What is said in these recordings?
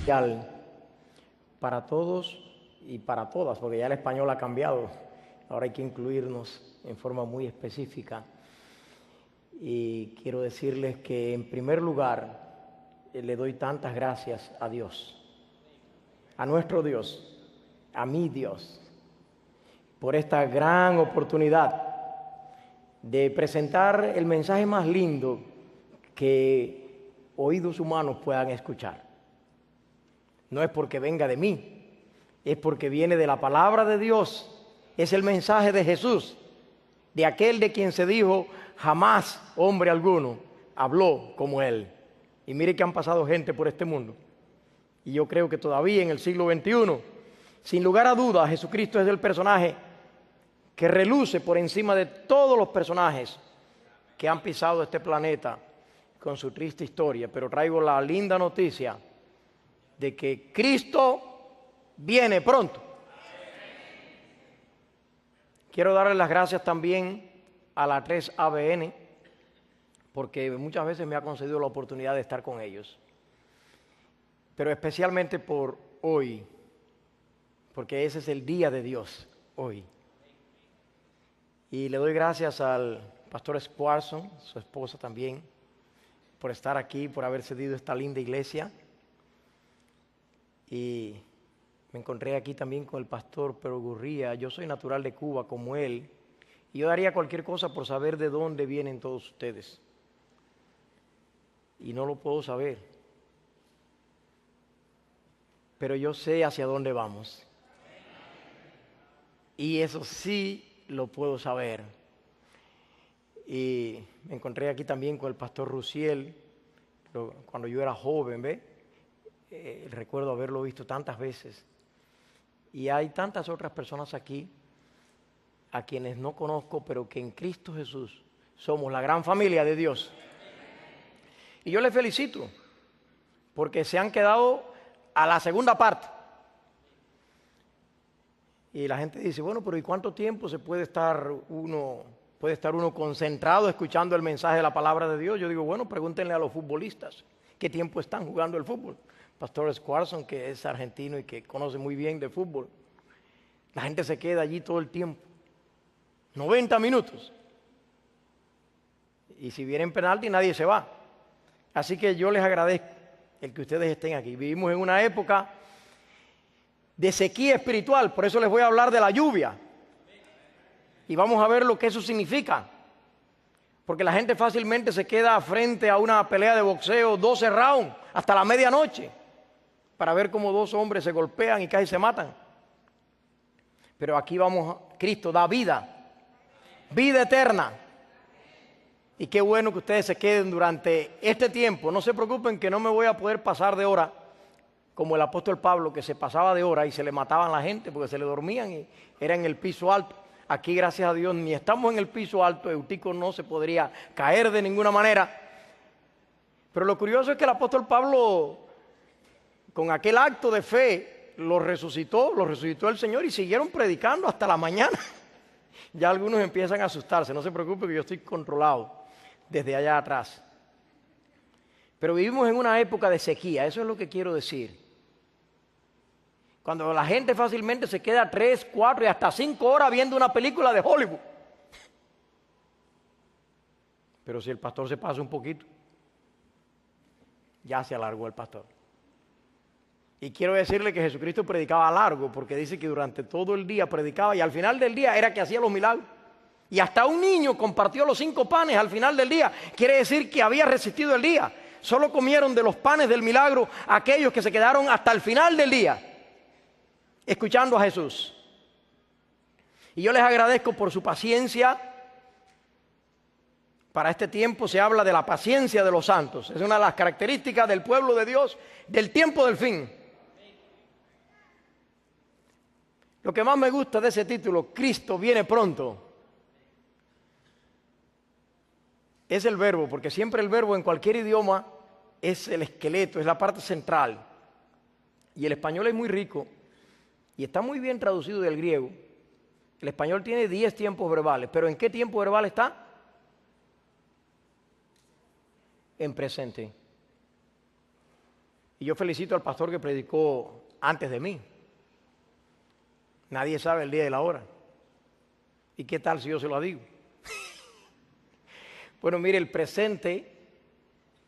especial para todos y para todas, porque ya el español ha cambiado. Ahora hay que incluirnos en forma muy específica. Y quiero decirles que, en primer lugar, le doy tantas gracias a Dios, a nuestro Dios, a mi Dios, por esta gran oportunidad de presentar el mensaje más lindo que oídos humanos puedan escuchar. No es porque venga de mí, es porque viene de la palabra de Dios. Es el mensaje de Jesús, de aquel de quien se dijo: jamás hombre alguno habló como él. Y mire que han pasado gente por este mundo. Y yo creo que todavía en el siglo XXI, sin lugar a dudas, Jesucristo es el personaje que reluce por encima de todos los personajes que han pisado este planeta con su triste historia. Pero traigo la linda noticia de que Cristo viene pronto. Quiero darle las gracias también a la 3ABN, porque muchas veces me ha concedido la oportunidad de estar con ellos, pero especialmente por hoy, porque ese es el día de Dios, hoy. Y le doy gracias al pastor Squarson, su esposa también, por estar aquí, por haber cedido esta linda iglesia. Y me encontré aquí también con el pastor Pedro Gurría. Yo soy natural de Cuba como él, y yo daría cualquier cosa por saber de dónde vienen todos ustedes. Y no lo puedo saber, pero yo sé hacia dónde vamos. Y eso sí lo puedo saber. Y me encontré aquí también con el pastor Rusiel, cuando yo era joven, ¿ve? Recuerdo haberlo visto tantas veces. Y hay tantas otras personas aquí a quienes no conozco, pero que en Cristo Jesús somos la gran familia de Dios. Y yo les felicito, porque se han quedado a la segunda parte. Y la gente dice: bueno, pero ¿y cuánto tiempo puede estar uno concentrado escuchando el mensaje de la palabra de Dios? Yo digo: bueno, pregúntenle a los futbolistas, ¿qué tiempo están jugando el fútbol? Pastor Squarson, que es argentino y que conoce muy bien de fútbol, la gente se queda allí todo el tiempo, 90 minutos. Y si vienen penalti, nadie se va. Así que yo les agradezco el que ustedes estén aquí. Vivimos en una época de sequía espiritual, por eso les voy a hablar de la lluvia. Y vamos a ver lo que eso significa. Porque la gente fácilmente se queda frente a una pelea de boxeo, 12 rounds, hasta la medianoche, para ver cómo dos hombres se golpean y casi se matan. Pero aquí Cristo da vida, vida eterna. Y qué bueno que ustedes se queden durante este tiempo. No se preocupen que no me voy a poder pasar de hora, como el apóstol Pablo, que se pasaba de hora y se le mataban a la gente porque se le dormían y era en el piso alto. Aquí, gracias a Dios, ni estamos en el piso alto. Eutico no se podría caer de ninguna manera. Pero lo curioso es que el apóstol Pablo, con aquel acto de fe, lo resucitó el Señor y siguieron predicando hasta la mañana. Ya algunos empiezan a asustarse. No se preocupe que yo estoy controlado desde allá atrás. Pero vivimos en una época de sequía, eso es lo que quiero decir. Cuando la gente fácilmente se queda 3, 4 y hasta 5 horas viendo una película de Hollywood. Pero si el pastor se pasa un poquito, ya se alargó el pastor. Y quiero decirle que Jesucristo predicaba largo, porque dice que durante todo el día predicaba y al final del día era que hacía los milagros. Y hasta un niño compartió los 5 panes al final del día. Quiere decir que había resistido el día. Solo comieron de los panes del milagro aquellos que se quedaron hasta el final del día escuchando a Jesús. Y yo les agradezco por su paciencia. Para este tiempo se habla de la paciencia de los santos. Es una de las características del pueblo de Dios del tiempo del fin. Lo que más me gusta de ese título, Cristo viene pronto, es el verbo, porque siempre el verbo en cualquier idioma es el esqueleto, es la parte central. Y el español es muy rico y está muy bien traducido del griego. El español tiene 10 tiempos verbales, pero ¿en qué tiempo verbal está? En presente. Y yo felicito al pastor que predicó antes de mí. Nadie sabe el día y la hora. ¿Y qué tal si yo se lo digo? Bueno, mire, el presente,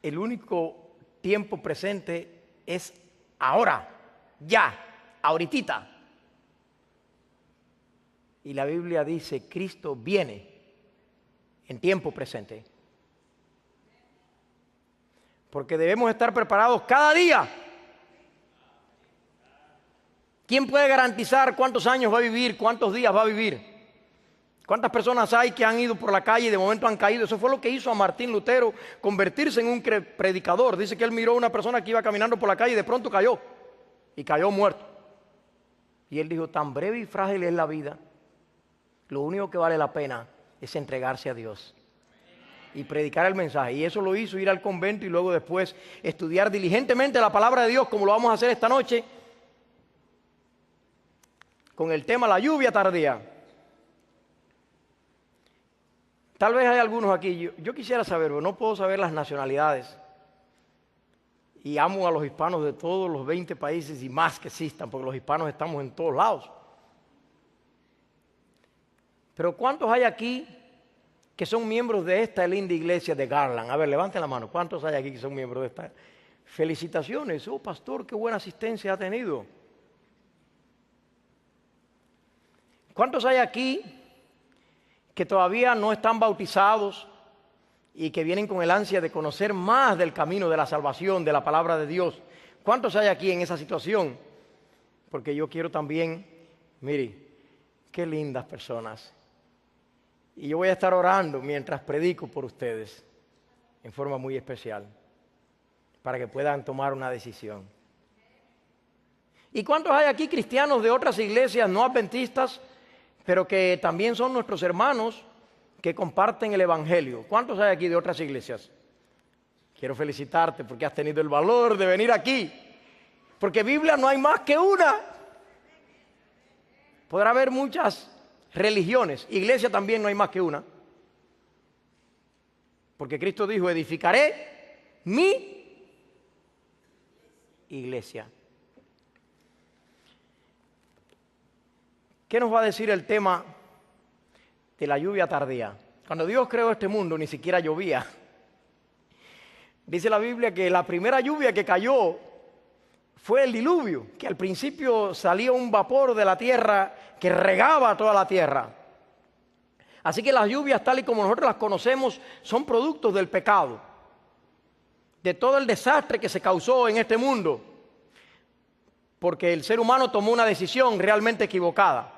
el único tiempo presente es ahora, ya, ahoritita. Y la Biblia dice, Cristo viene en tiempo presente. Porque debemos estar preparados cada día. ¿Quién puede garantizar cuántos años va a vivir, cuántos días va a vivir? ¿Cuántas personas hay que han ido por la calle y de momento han caído? Eso fue lo que hizo a Martín Lutero convertirse en un predicador. Dice que él miró a una persona que iba caminando por la calle y de pronto cayó. Y cayó muerto. Y él dijo, tan breve y frágil es la vida. Lo único que vale la pena es entregarse a Dios y predicar el mensaje. Y eso lo hizo, ir al convento y luego después estudiar diligentemente la palabra de Dios, como lo vamos a hacer esta noche, con el tema la lluvia tardía. Tal vez hay algunos aquí, yo quisiera saber, pero no puedo saber las nacionalidades. Y amo a los hispanos de todos los 20 países y más que existan, porque los hispanos estamos en todos lados. Pero ¿cuántos hay aquí que son miembros de esta linda iglesia de Garland? A ver, levanten la mano. ¿Cuántos hay aquí que son miembros de esta? Felicitaciones. Oh, pastor, qué buena asistencia ha tenido. ¿Cuántos hay aquí que todavía no están bautizados y que vienen con el ansia de conocer más del camino de la salvación, de la palabra de Dios? ¿Cuántos hay aquí en esa situación? Porque yo quiero también, mire, qué lindas personas. Y yo voy a estar orando mientras predico por ustedes, en forma muy especial, para que puedan tomar una decisión. ¿Y cuántos hay aquí cristianos de otras iglesias no adventistas, pero que también son nuestros hermanos que comparten el Evangelio? ¿Cuántos hay aquí de otras iglesias? Quiero felicitarte porque has tenido el valor de venir aquí, porque Biblia no hay más que una. Podrá haber muchas religiones, iglesia también no hay más que una, porque Cristo dijo, edificaré mi iglesia. ¿Qué nos va a decir el tema de la lluvia tardía? Cuando Dios creó este mundo ni siquiera llovía. Dice la Biblia que la primera lluvia que cayó fue el diluvio, que al principio salía un vapor de la tierra que regaba toda la tierra. Así que las lluvias, tal y como nosotros las conocemos, son productos del pecado, de todo el desastre que se causó en este mundo, porque el ser humano tomó una decisión realmente equivocada.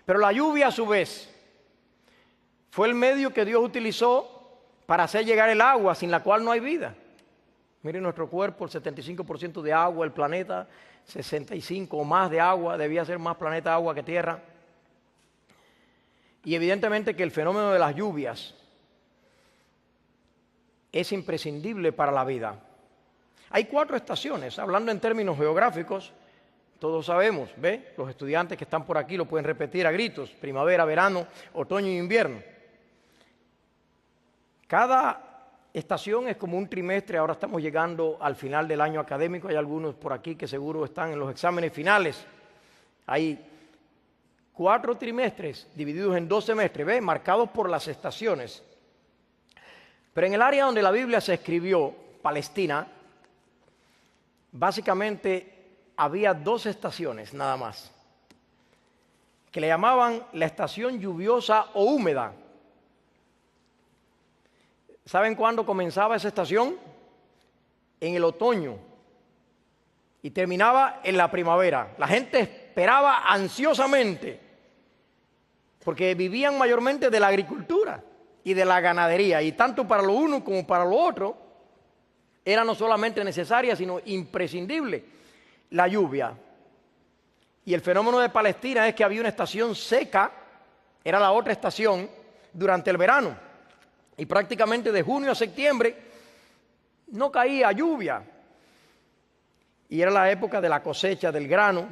Pero la lluvia, a su vez, fue el medio que Dios utilizó para hacer llegar el agua, sin la cual no hay vida. Miren nuestro cuerpo, el 75% de agua, el planeta, 65 o más de agua, debía ser más planeta agua que tierra. Y evidentemente que el fenómeno de las lluvias es imprescindible para la vida. Hay 4 estaciones, hablando en términos geográficos, todos sabemos, ¿ve? Los estudiantes que están por aquí lo pueden repetir a gritos: primavera, verano, otoño y invierno. Cada estación es como un trimestre. Ahora estamos llegando al final del año académico. Hay algunos por aquí que seguro están en los exámenes finales. Hay 4 trimestres divididos en 2 semestres, ¿ve? Marcados por las estaciones. Pero en el área donde la Biblia se escribió, Palestina, básicamente había 2 estaciones nada más, que le llamaban la estación lluviosa o húmeda. ¿Saben cuándo comenzaba esa estación? En el otoño y terminaba en la primavera. La gente esperaba ansiosamente, porque vivían mayormente de la agricultura y de la ganadería, y tanto para lo uno como para lo otro era no solamente necesaria, sino imprescindible la lluvia. Y el fenómeno de Palestina es que había una estación seca, era la otra estación, durante el verano. Y prácticamente de junio a septiembre no caía lluvia. Y era la época de la cosecha del grano.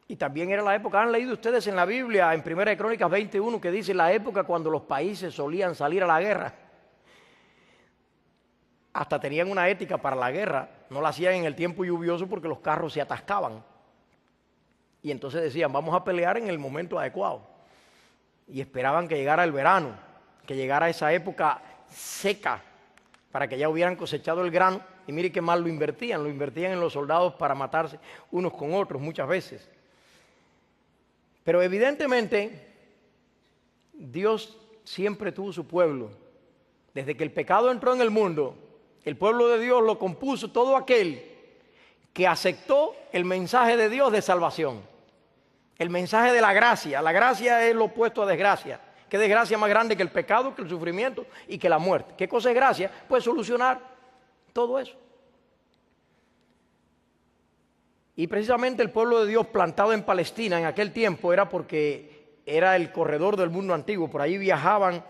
Y también era la época, han leído ustedes en la Biblia, en 1 Crónicas 21, que dice la época cuando los países solían salir a la guerra. hasta tenían una ética para la guerra. No la hacían en el tiempo lluvioso porque los carros se atascaban. Y entonces decían, vamos a pelear en el momento adecuado. Y esperaban que llegara el verano, que llegara esa época seca, para que ya hubieran cosechado el grano. Y mire qué mal lo invertían en los soldados para matarse unos con otros muchas veces. Pero evidentemente, Dios siempre tuvo su pueblo. Desde que el pecado entró en el mundo, el pueblo de Dios lo compuso todo aquel que aceptó el mensaje de Dios de salvación. El mensaje de la gracia. La gracia es lo opuesto a desgracia. ¿Qué desgracia más grande que el pecado, que el sufrimiento y que la muerte? ¿Qué cosa es gracia? Pues solucionar todo eso. Y precisamente el pueblo de Dios plantado en Palestina en aquel tiempo era porque era el corredor del mundo antiguo. Por ahí viajaban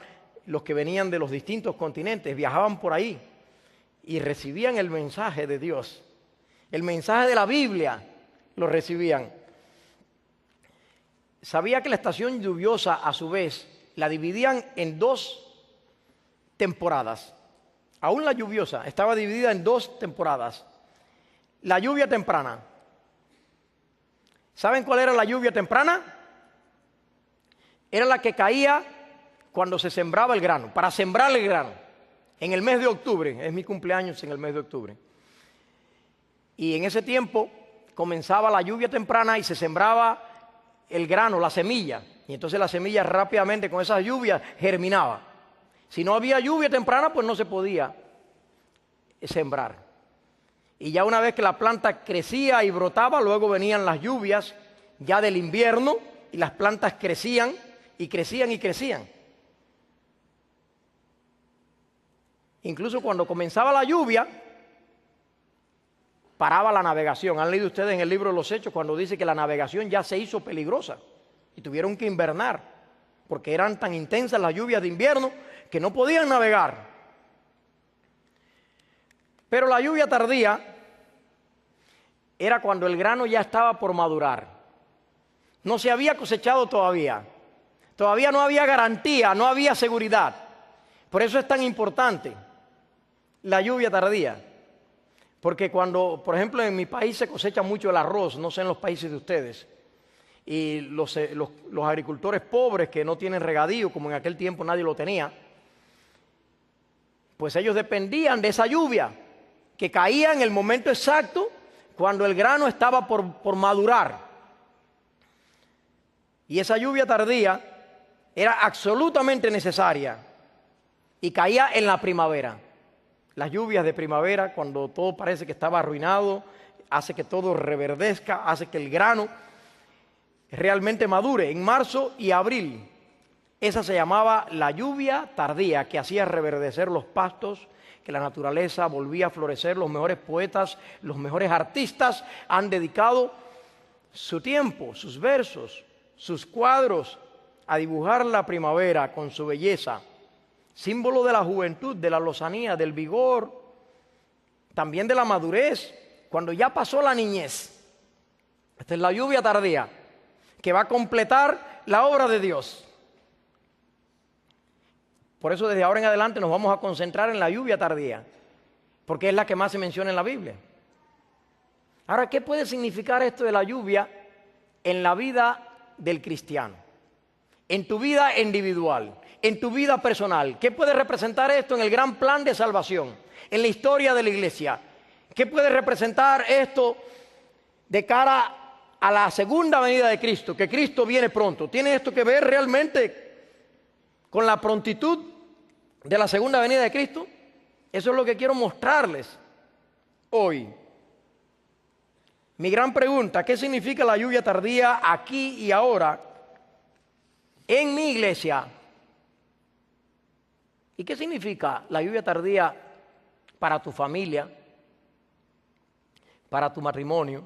los que venían de los distintos continentes, viajaban por ahí y recibían el mensaje de Dios. El mensaje de la Biblia lo recibían. Sabía que la estación lluviosa, a su vez, la dividían en 2 temporadas. Aún la lluviosa estaba dividida en 2 temporadas. La lluvia temprana. ¿Saben cuál era la lluvia temprana? Era la que caía cuando se sembraba el grano, para sembrar el grano. En el mes de octubre, es mi cumpleaños en el mes de octubre. Y en ese tiempo comenzaba la lluvia temprana y se sembraba el grano, la semilla. Y entonces la semilla rápidamente con esas lluvias germinaba. Si no había lluvia temprana, pues no se podía sembrar. Y ya una vez que la planta crecía y brotaba, luego venían las lluvias ya del invierno y las plantas crecían y crecían y crecían. Incluso cuando comenzaba la lluvia, paraba la navegación. Han leído ustedes en el libro de los Hechos cuando dice que la navegación ya se hizo peligrosa y tuvieron que invernar porque eran tan intensas las lluvias de invierno que no podían navegar. Pero la lluvia tardía era cuando el grano ya estaba por madurar. No se había cosechado todavía. Todavía no había garantía, no había seguridad. Por eso es tan importante la lluvia tardía. Porque cuando, por ejemplo, en mi país se cosecha mucho el arroz, no sé en los países de ustedes, y los agricultores pobres que no tienen regadío, como en aquel tiempo nadie lo tenía, pues ellos dependían de esa lluvia, que caía en el momento exacto cuando el grano estaba por madurar. Y esa lluvia tardía era absolutamente necesaria y caía en la primavera. Las lluvias de primavera, cuando todo parece que estaba arruinado, hace que todo reverdezca, hace que el grano realmente madure en marzo y abril. Esa se llamaba la lluvia tardía, que hacía reverdecer los pastos, que la naturaleza volvía a florecer. Los mejores poetas, los mejores artistas han dedicado su tiempo, sus versos, sus cuadros a dibujar la primavera con su belleza. Símbolo de la juventud, de la lozanía, del vigor, también de la madurez, cuando ya pasó la niñez. Esta es la lluvia tardía, que va a completar la obra de Dios. Por eso desde ahora en adelante nos vamos a concentrar en la lluvia tardía, porque es la que más se menciona en la Biblia. Ahora, ¿qué puede significar esto de la lluvia en la vida del cristiano? En tu vida individual, en tu vida personal. ¿Qué puede representar esto en el gran plan de salvación, en la historia de la iglesia? ¿Qué puede representar esto de cara a la segunda venida de Cristo? Que Cristo viene pronto. ¿Tiene esto que ver realmente con la prontitud de la segunda venida de Cristo? Eso es lo que quiero mostrarles hoy. Mi gran pregunta: ¿qué significa la lluvia tardía aquí y ahora en mi iglesia? ¿Y qué significa la lluvia tardía para tu familia, para tu matrimonio?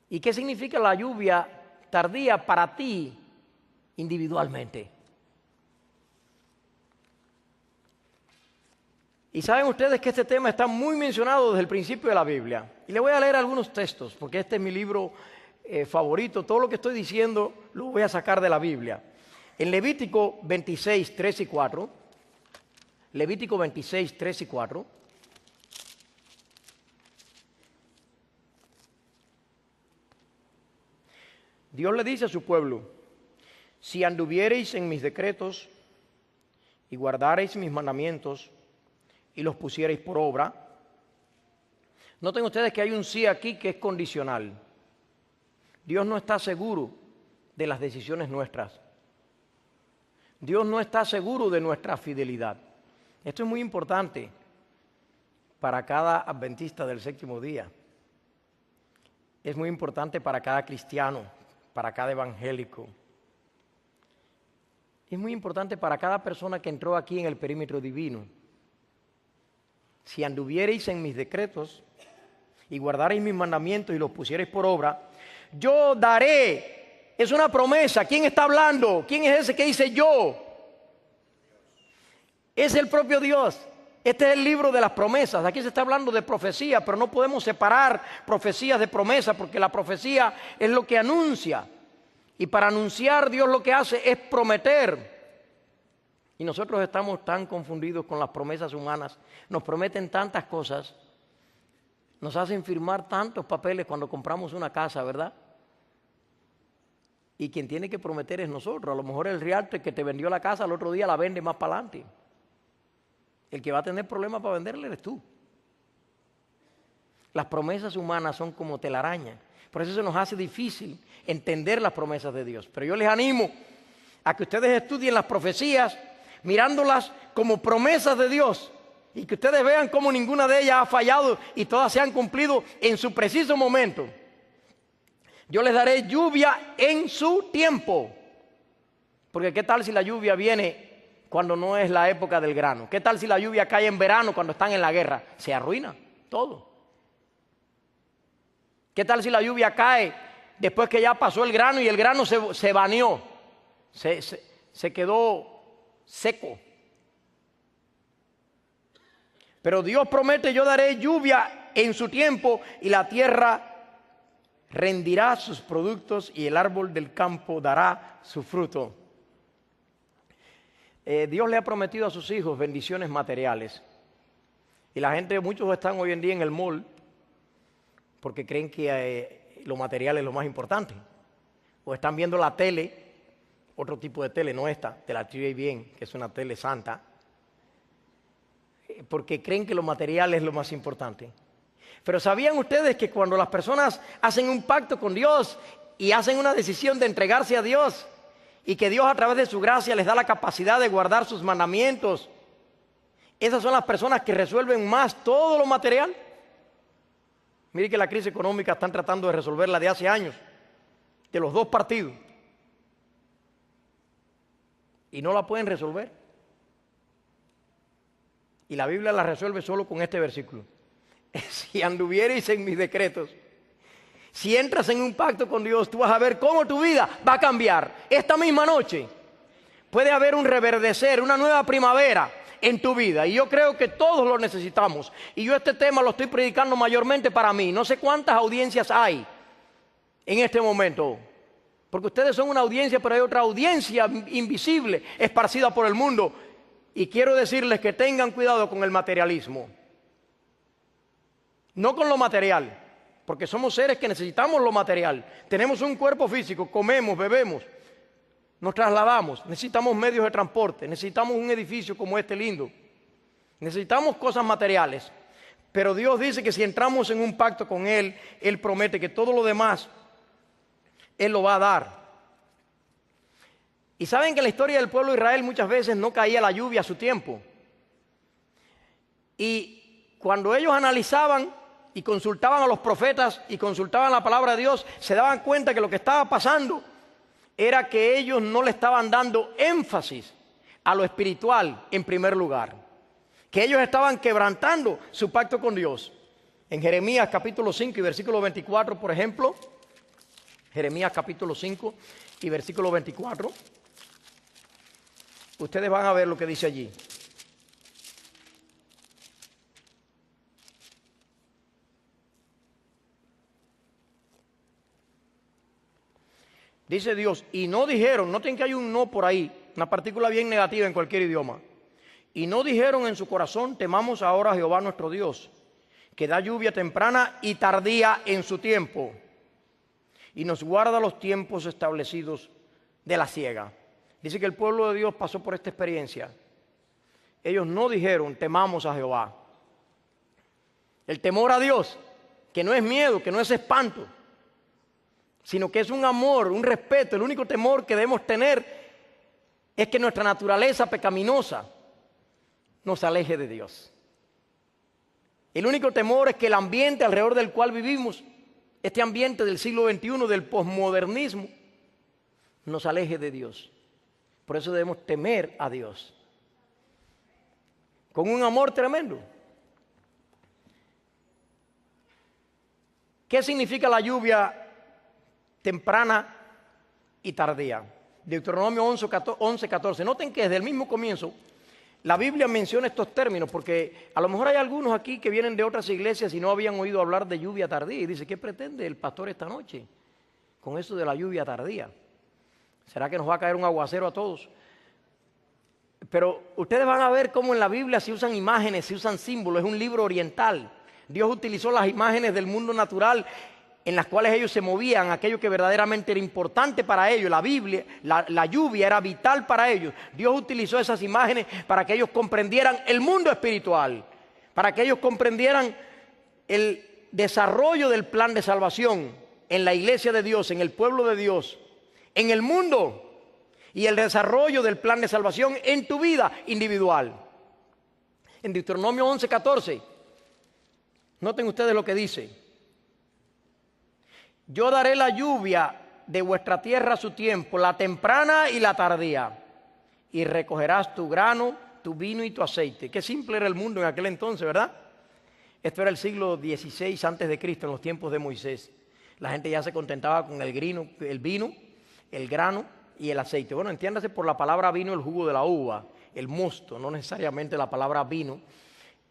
¿Y qué significa la lluvia tardía para ti individualmente? Y saben ustedes que este tema está muy mencionado desde el principio de la Biblia. Y le voy a leer algunos textos, porque este es mi libro favorito. Todo lo que estoy diciendo lo voy a sacar de la Biblia. En Levítico 26, 3 y 4, Levítico 26, 3 y 4. Dios le dice a su pueblo: si anduviereis en mis decretos y guardareis mis mandamientos y los pusiereis por obra. Noten ustedes que hay un sí aquí que es condicional. Dios no está seguro de las decisiones nuestras. Dios no está seguro de nuestra fidelidad. Esto es muy importante para cada adventista del séptimo día. Es muy importante para cada cristiano, para cada evangélico. Es muy importante para cada persona que entró aquí en el perímetro divino. Si anduviereis en mis decretos y guardareis mis mandamientos y los pusiereis por obra, yo daré. Es una promesa. ¿Quién está hablando? ¿Quién es ese que dice yo? Es el propio Dios. Este es el libro de las promesas. Aquí se está hablando de profecía, pero no podemos separar profecías de promesas, porque la profecía es lo que anuncia. Y para anunciar, Dios lo que hace es prometer. Y nosotros estamos tan confundidos con las promesas humanas. Nos prometen tantas cosas. Nos hacen firmar tantos papeles cuando compramos una casa, ¿verdad? Y quien tiene que prometer es nosotros. A lo mejor el realtor que te vendió la casa al otro día la vende más para adelante. El que va a tener problemas para venderle eres tú. Las promesas humanas son como telaraña. Por eso se nos hace difícil entender las promesas de Dios. Pero yo les animo a que ustedes estudien las profecías mirándolas como promesas de Dios y que ustedes vean cómo ninguna de ellas ha fallado y todas se han cumplido en su preciso momento. Yo les daré lluvia en su tiempo. Porque ¿qué tal si la lluvia viene cuando no es la época del grano? ¿Qué tal si la lluvia cae en verano cuando están en la guerra? Se arruina todo. ¿Qué tal si la lluvia cae después que ya pasó el grano y el grano se baneó? Se quedó seco. Pero Dios promete: yo daré lluvia en su tiempo y la tierra rendirá sus productos y el árbol del campo dará su fruto. Dios le ha prometido a sus hijos bendiciones materiales. Y la gente, muchos están hoy en día en el mall porque creen que lo material es lo más importante. O están viendo la tele, otro tipo de tele, no esta, de la TV bien, que es una tele santa, porque creen que lo material es lo más importante. Pero ¿sabían ustedes que cuando las personas hacen un pacto con Dios y hacen una decisión de entregarse a Dios, y que Dios a través de su gracia les da la capacidad de guardar sus mandamientos, esas son las personas que resuelven más todo lo material? Mire que la crisis económica están tratando de resolverla de hace años, de los dos partidos, y no la pueden resolver. Y la Biblia la resuelve solo con este versículo: si anduviereis en mis decretos. Si entras en un pacto con Dios, tú vas a ver cómo tu vida va a cambiar. Esta misma noche puede haber un reverdecer, una nueva primavera en tu vida. Y yo creo que todos lo necesitamos. Y yo este tema lo estoy predicando mayormente para mí. No sé cuántas audiencias hay en este momento. Porque ustedes son una audiencia, pero hay otra audiencia invisible, esparcida por el mundo. Y quiero decirles que tengan cuidado con el materialismo. No con lo material. Porque somos seres que necesitamos lo material. Tenemos un cuerpo físico, comemos, bebemos, nos trasladamos, necesitamos medios de transporte, necesitamos un edificio como este lindo, necesitamos cosas materiales. Pero Dios dice que si entramos en un pacto con Él, Él promete que todo lo demás Él lo va a dar. Y saben que en la historia del pueblo de Israel muchas veces no caía la lluvia a su tiempo. Y cuando ellos analizaban y consultaban a los profetas y consultaban la palabra de Dios, se daban cuenta que lo que estaba pasando era que ellos no le estaban dando énfasis a lo espiritual en primer lugar, que ellos estaban quebrantando su pacto con Dios. En Jeremías capítulo 5 y versículo 24, por ejemplo, Jeremías capítulo 5 y versículo 24, ustedes van a ver lo que dice allí. Dice Dios: y no dijeron, noten que hay un no por ahí, una partícula bien negativa en cualquier idioma. Y no dijeron en su corazón, temamos ahora a Jehová nuestro Dios, que da lluvia temprana y tardía en su tiempo, y nos guarda los tiempos establecidos de la siega. Dice que el pueblo de Dios pasó por esta experiencia. Ellos no dijeron, temamos a Jehová. El temor a Dios, que no es miedo, que no es espanto, sino que es un amor, un respeto. El único temor que debemos tener es que nuestra naturaleza pecaminosa nos aleje de Dios. El único temor es que el ambiente alrededor del cual vivimos, este ambiente del siglo XXI, del posmodernismo, nos aleje de Dios. Por eso debemos temer a Dios con un amor tremendo. ¿Qué significa la lluvia temprana y tardía? Deuteronomio 11:14. Noten que desde el mismo comienzo la Biblia menciona estos términos, porque a lo mejor hay algunos aquí que vienen de otras iglesias y no habían oído hablar de lluvia tardía. Y dice, ¿qué pretende el pastor esta noche con eso de la lluvia tardía? ¿Será que nos va a caer un aguacero a todos? Pero ustedes van a ver cómo en la Biblia se usan imágenes, se usan símbolos. Es un libro oriental. Dios utilizó las imágenes del mundo natural en las cuales ellos se movían, aquello que verdaderamente era importante para ellos. La Biblia, la lluvia era vital para ellos. Dios utilizó esas imágenes para que ellos comprendieran el mundo espiritual, para que ellos comprendieran el desarrollo del plan de salvación en la iglesia de Dios, en el pueblo de Dios, en el mundo, y el desarrollo del plan de salvación en tu vida individual. En Deuteronomio 11:14, noten ustedes lo que dice. Yo daré la lluvia de vuestra tierra a su tiempo, la temprana y la tardía, y recogerás tu grano, tu vino y tu aceite. Qué simple era el mundo en aquel entonces, ¿verdad? Esto era el siglo XVI antes de Cristo, en los tiempos de Moisés. La gente ya se contentaba con el vino, el grano y el aceite. Bueno, entiéndase por la palabra vino el jugo de la uva, el mosto, no necesariamente la palabra vino.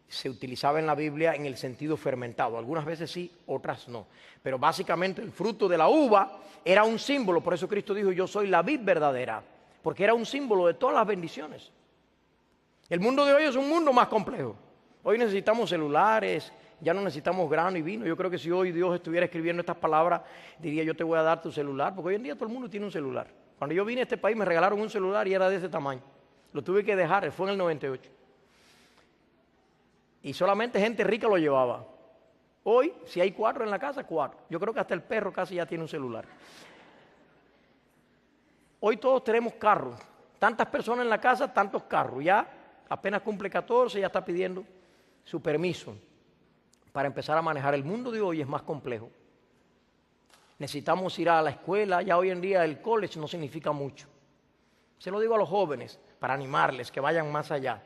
Se utilizaba en la Biblia en el sentido fermentado. Algunas veces sí, otras no. Pero básicamente el fruto de la uva era un símbolo. Por eso Cristo dijo, yo soy la vid verdadera. Porque era un símbolo de todas las bendiciones. El mundo de hoy es un mundo más complejo. Hoy necesitamos celulares, ya no necesitamos grano y vino. Yo creo que si hoy Dios estuviera escribiendo estas palabras, diría, yo te voy a dar tu celular. Porque hoy en día todo el mundo tiene un celular. Cuando yo vine a este país me regalaron un celular y era de ese tamaño. Lo tuve que dejar, fue en el 98. Y solamente gente rica lo llevaba. Hoy, si hay 4 en la casa, 4. Yo creo que hasta el perro casi ya tiene un celular. Hoy todos tenemos carros. Tantas personas en la casa, tantos carros. Ya apenas cumple 14, ya está pidiendo su permiso para empezar a manejar. El mundo de hoy es más complejo. Necesitamos ir a la escuela. Ya hoy en día el college no significa mucho. Se lo digo a los jóvenes para animarles que vayan más allá.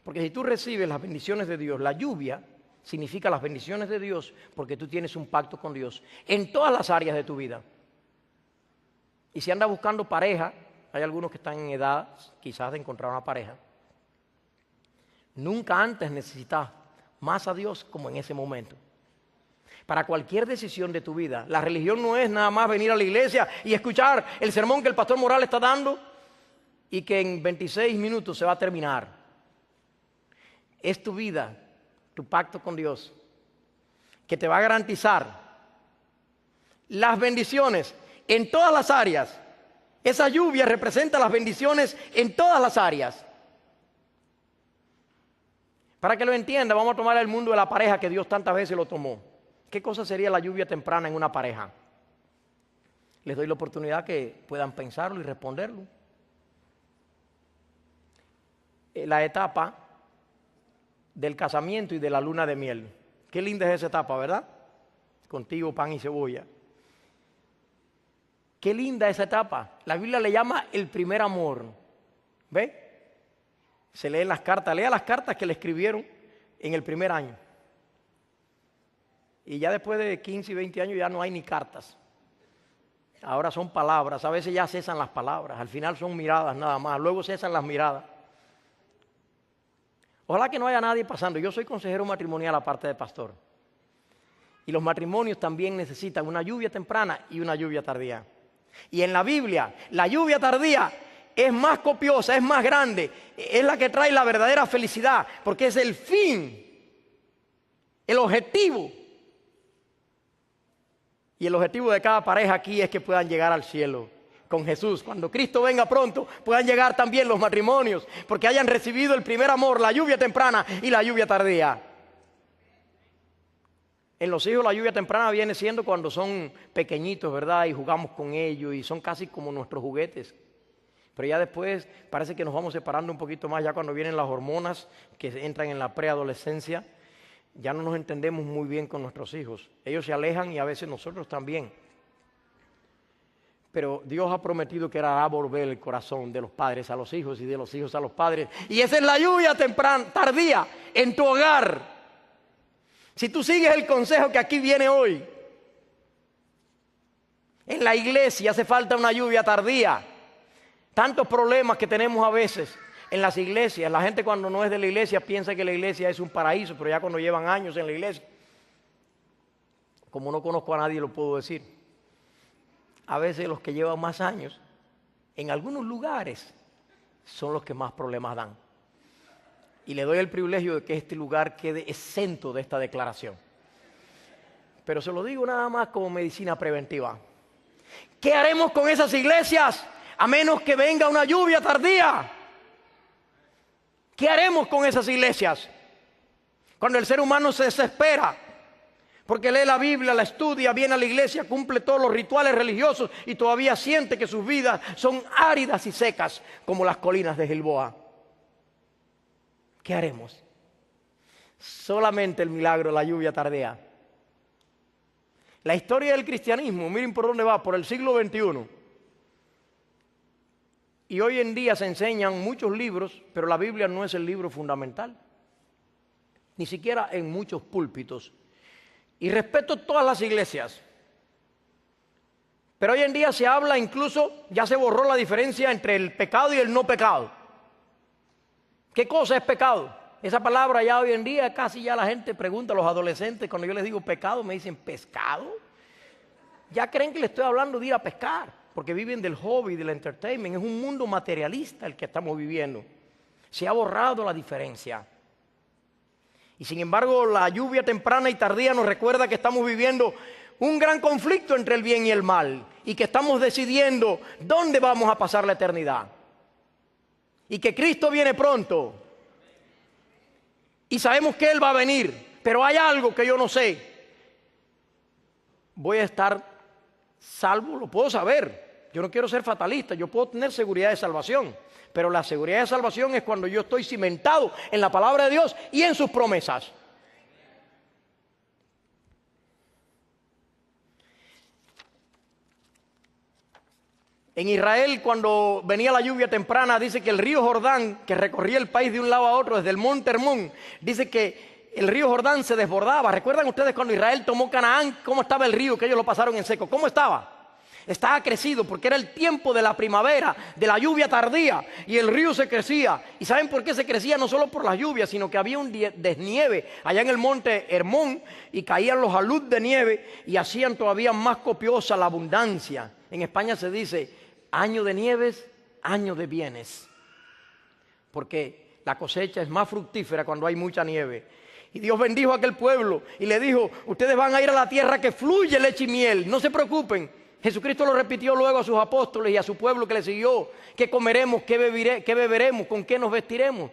Porque si tú recibes las bendiciones de Dios, la lluvia significa las bendiciones de Dios porque tú tienes un pacto con Dios en todas las áreas de tu vida. Y si andas buscando pareja, hay algunos que están en edad quizás de encontrar una pareja. Nunca antes necesitas más a Dios como en ese momento. Para cualquier decisión de tu vida, la religión no es nada más venir a la iglesia y escuchar el sermón que el pastor Morales está dando y que en 26 minutos se va a terminar. Es tu vida, tu pacto con Dios, que te va a garantizar las bendiciones en todas las áreas. Esa lluvia representa las bendiciones en todas las áreas. Para que lo entienda, vamos a tomar el mundo de la pareja que Dios tantas veces lo tomó. ¿Qué cosa sería la lluvia temprana en una pareja? Les doy la oportunidad que puedan pensarlo y responderlo. La etapa del casamiento y de la luna de miel. Qué linda es esa etapa, ¿verdad? Contigo pan y cebolla. Qué linda esa etapa. La Biblia le llama el primer amor. ¿Ve? Se leen las cartas. Lea las cartas que le escribieron en el primer año. Y ya después de 15 y 20 años ya no hay ni cartas. Ahora son palabras. A veces ya cesan las palabras. Al final son miradas nada más. Luego cesan las miradas. Ojalá que no haya nadie pasando. Yo soy consejero matrimonial aparte de pastor. Y los matrimonios también necesitan una lluvia temprana y una lluvia tardía. Y en la Biblia, la lluvia tardía es más copiosa, es más grande, es la que trae la verdadera felicidad, porque es el fin, el objetivo. Y el objetivo de cada pareja aquí es que puedan llegar al cielo con Jesús. Cuando Cristo venga pronto, puedan llegar también los matrimonios, porque hayan recibido el primer amor, la lluvia temprana y la lluvia tardía. En los hijos la lluvia temprana viene siendo cuando son pequeñitos, ¿verdad? Y jugamos con ellos y son casi como nuestros juguetes. Pero ya después parece que nos vamos separando un poquito más, ya cuando vienen las hormonas que entran en la preadolescencia, ya no nos entendemos muy bien con nuestros hijos. Ellos se alejan y a veces nosotros también. Pero Dios ha prometido que hará volver el corazón de los padres a los hijos y de los hijos a los padres. Y esa es la lluvia temprana, tardía en tu hogar. Si tú sigues el consejo que aquí viene hoy, en la iglesia hace falta una lluvia tardía. Tantos problemas que tenemos a veces en las iglesias. La gente cuando no es de la iglesia piensa que la iglesia es un paraíso, pero ya cuando llevan años en la iglesia, como no conozco a nadie lo puedo decir, a veces los que llevan más años en algunos lugares son los que más problemas dan. Y le doy el privilegio de que este lugar quede exento de esta declaración. Pero se lo digo nada más como medicina preventiva. ¿Qué haremos con esas iglesias a menos que venga una lluvia tardía? ¿Qué haremos con esas iglesias? Cuando el ser humano se desespera, porque lee la Biblia, la estudia, viene a la iglesia, cumple todos los rituales religiosos y todavía siente que sus vidas son áridas y secas como las colinas de Gilboa. ¿Qué haremos? Solamente el milagro de la lluvia tardía. La historia del cristianismo, miren por dónde va, por el siglo XXI. Y hoy en día se enseñan muchos libros, pero la Biblia no es el libro fundamental. Ni siquiera en muchos púlpitos. Y respeto todas las iglesias. Pero hoy en día se habla incluso, ya se borró la diferencia entre el pecado y el no pecado. ¿Qué cosa es pecado? Esa palabra ya hoy en día casi ya la gente pregunta a los adolescentes, cuando yo les digo pecado me dicen ¿pescado? Ya creen que les estoy hablando de ir a pescar, porque viven del hobby, del entertainment. Es un mundo materialista el que estamos viviendo. Se ha borrado la diferencia. Y sin embargo la lluvia temprana y tardía nos recuerda que estamos viviendo un gran conflicto entre el bien y el mal, y que estamos decidiendo dónde vamos a pasar la eternidad. Y que Cristo viene pronto. Y sabemos que Él va a venir. Pero hay algo que yo no sé. ¿Voy a estar salvo? Lo puedo saber. Yo no quiero ser fatalista. Yo puedo tener seguridad de salvación. Pero la seguridad de salvación es cuando yo estoy cimentado en la palabra de Dios y en sus promesas. En Israel, cuando venía la lluvia temprana, dice que el río Jordán, que recorría el país de un lado a otro desde el monte Hermón, dice que el río Jordán se desbordaba. ¿Recuerdan ustedes cuando Israel tomó Canaán? ¿Cómo estaba el río? Que ellos lo pasaron en seco. ¿Cómo estaba? Estaba crecido porque era el tiempo de la primavera, de la lluvia tardía, y el río se crecía. ¿Y saben por qué se crecía? No solo por las lluvias, sino que había un desnieve allá en el monte Hermón, y caían los alud de nieve y hacían todavía más copiosa la abundancia. En España se dice año de nieves, año de bienes, porque la cosecha es más fructífera cuando hay mucha nieve. Y Dios bendijo a aquel pueblo y le dijo: ustedes van a ir a la tierra que fluye leche y miel, no se preocupen. Jesucristo lo repitió luego a sus apóstoles y a su pueblo que le siguió: ¿qué comeremos? ¿Qué beberemos? ¿Con qué nos vestiremos?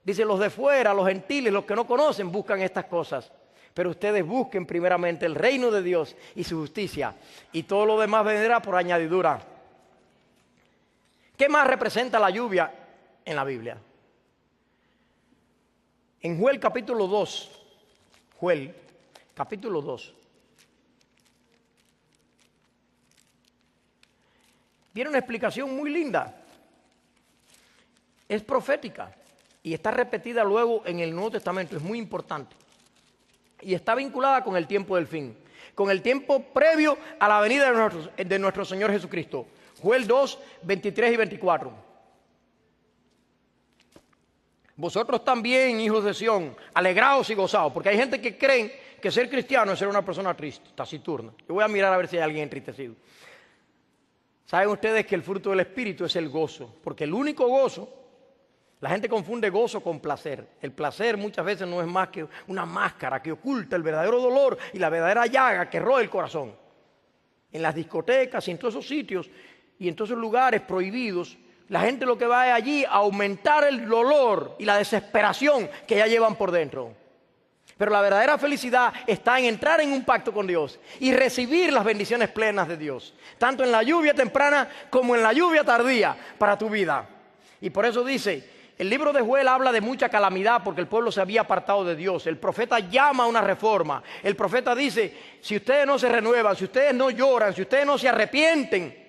Dice: los de fuera, los gentiles, los que no conocen, buscan estas cosas. Pero ustedes busquen primeramente el reino de Dios y su justicia, y todo lo demás vendrá por añadidura. ¿Qué más representa la lluvia en la Biblia? En Joel capítulo 2, Joel capítulo 2, viene una explicación muy linda. Es profética y está repetida luego en el Nuevo Testamento, es muy importante. Y está vinculada con el tiempo del fin, con el tiempo previo a la venida de nuestro Señor Jesucristo. Joel 2, 23 y 24. Vosotros también, hijos de Sión, alegraos y gozaos, porque hay gente que cree que ser cristiano es ser una persona triste, taciturna. Yo voy a mirar a ver si hay alguien entristecido. Saben ustedes que el fruto del Espíritu es el gozo, porque el único gozo, la gente confunde gozo con placer. El placer muchas veces no es más que una máscara que oculta el verdadero dolor y la verdadera llaga que roe el corazón. En las discotecas y en todos esos sitios y en todos esos lugares prohibidos, la gente lo que va es allí a aumentar el dolor y la desesperación que ya llevan por dentro. Pero la verdadera felicidad está en entrar en un pacto con Dios y recibir las bendiciones plenas de Dios, tanto en la lluvia temprana como en la lluvia tardía para tu vida. Y por eso dice, el libro de Joel habla de mucha calamidad porque el pueblo se había apartado de Dios. El profeta llama a una reforma. El profeta dice, si ustedes no se renuevan, si ustedes no lloran, si ustedes no se arrepienten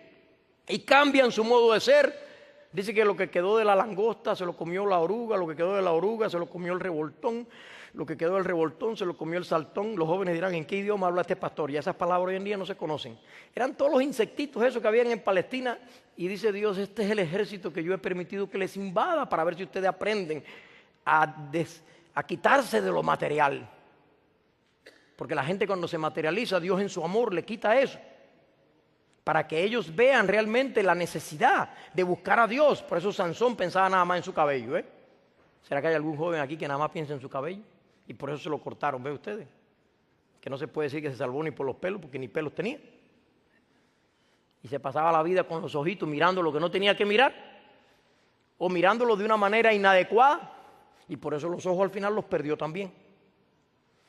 y cambian su modo de ser, dice que lo que quedó de la langosta se lo comió la oruga, lo que quedó de la oruga se lo comió el revoltón, lo que quedó del revoltón se lo comió el saltón. Los jóvenes dirán, ¿en qué idioma habla este pastor? Y esas palabras hoy en día no se conocen. Eran todos los insectitos esos que habían en Palestina. Y dice Dios, este es el ejército que yo he permitido que les invada para ver si ustedes aprenden a quitarse de lo material. Porque la gente cuando se materializa, Dios en su amor le quita eso. Para que ellos vean realmente la necesidad de buscar a Dios. Por eso Sansón pensaba nada más en su cabello. ¿Será que hay algún joven aquí que nada más piensa en su cabello? Y por eso se lo cortaron, ¿ve ustedes? Que no se puede decir que se salvó ni por los pelos, porque ni pelos tenía. Y se pasaba la vida con los ojitos mirando lo que no tenía que mirar, o mirándolo de una manera inadecuada, y por eso los ojos al final los perdió también.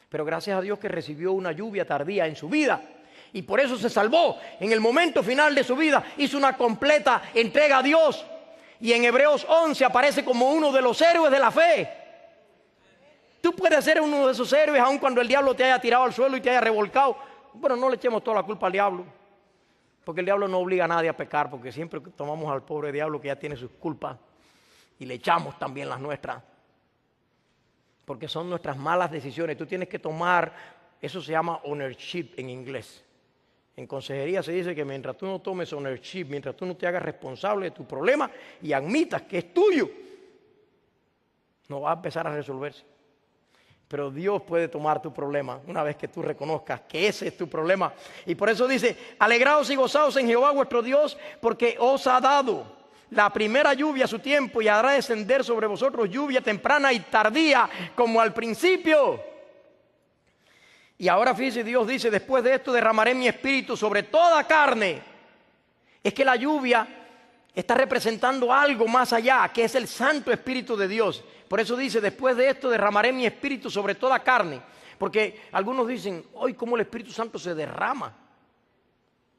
Pero gracias a Dios que recibió una lluvia tardía en su vida, y por eso se salvó. En el momento final de su vida hizo una completa entrega a Dios, y en Hebreos 11 aparece como uno de los héroes de la fe. Tú puedes ser uno de esos héroes aun cuando el diablo te haya tirado al suelo y te haya revolcado. Bueno, no le echemos toda la culpa al diablo, porque el diablo no obliga a nadie a pecar, porque siempre tomamos al pobre diablo que ya tiene sus culpas y le echamos también las nuestras, porque son nuestras malas decisiones. Tú tienes que tomar, eso se llama ownership en inglés. En consejería se dice que mientras tú no tomes ownership, mientras tú no te hagas responsable de tu problema y admitas que es tuyo, no va a empezar a resolverse. Pero Dios puede tomar tu problema una vez que tú reconozcas que ese es tu problema. Y por eso dice, alegraos y gozaos en Jehová vuestro Dios, porque os ha dado la primera lluvia a su tiempo y hará descender sobre vosotros lluvia temprana y tardía como al principio. Y ahora fíjese, Dios dice, después de esto derramaré mi espíritu sobre toda carne. Es que la lluvia está representando algo más allá, que es el Santo Espíritu de Dios. Por eso dice, después de esto derramaré mi espíritu sobre toda carne. Porque algunos dicen, hoy cómo el Espíritu Santo se derrama.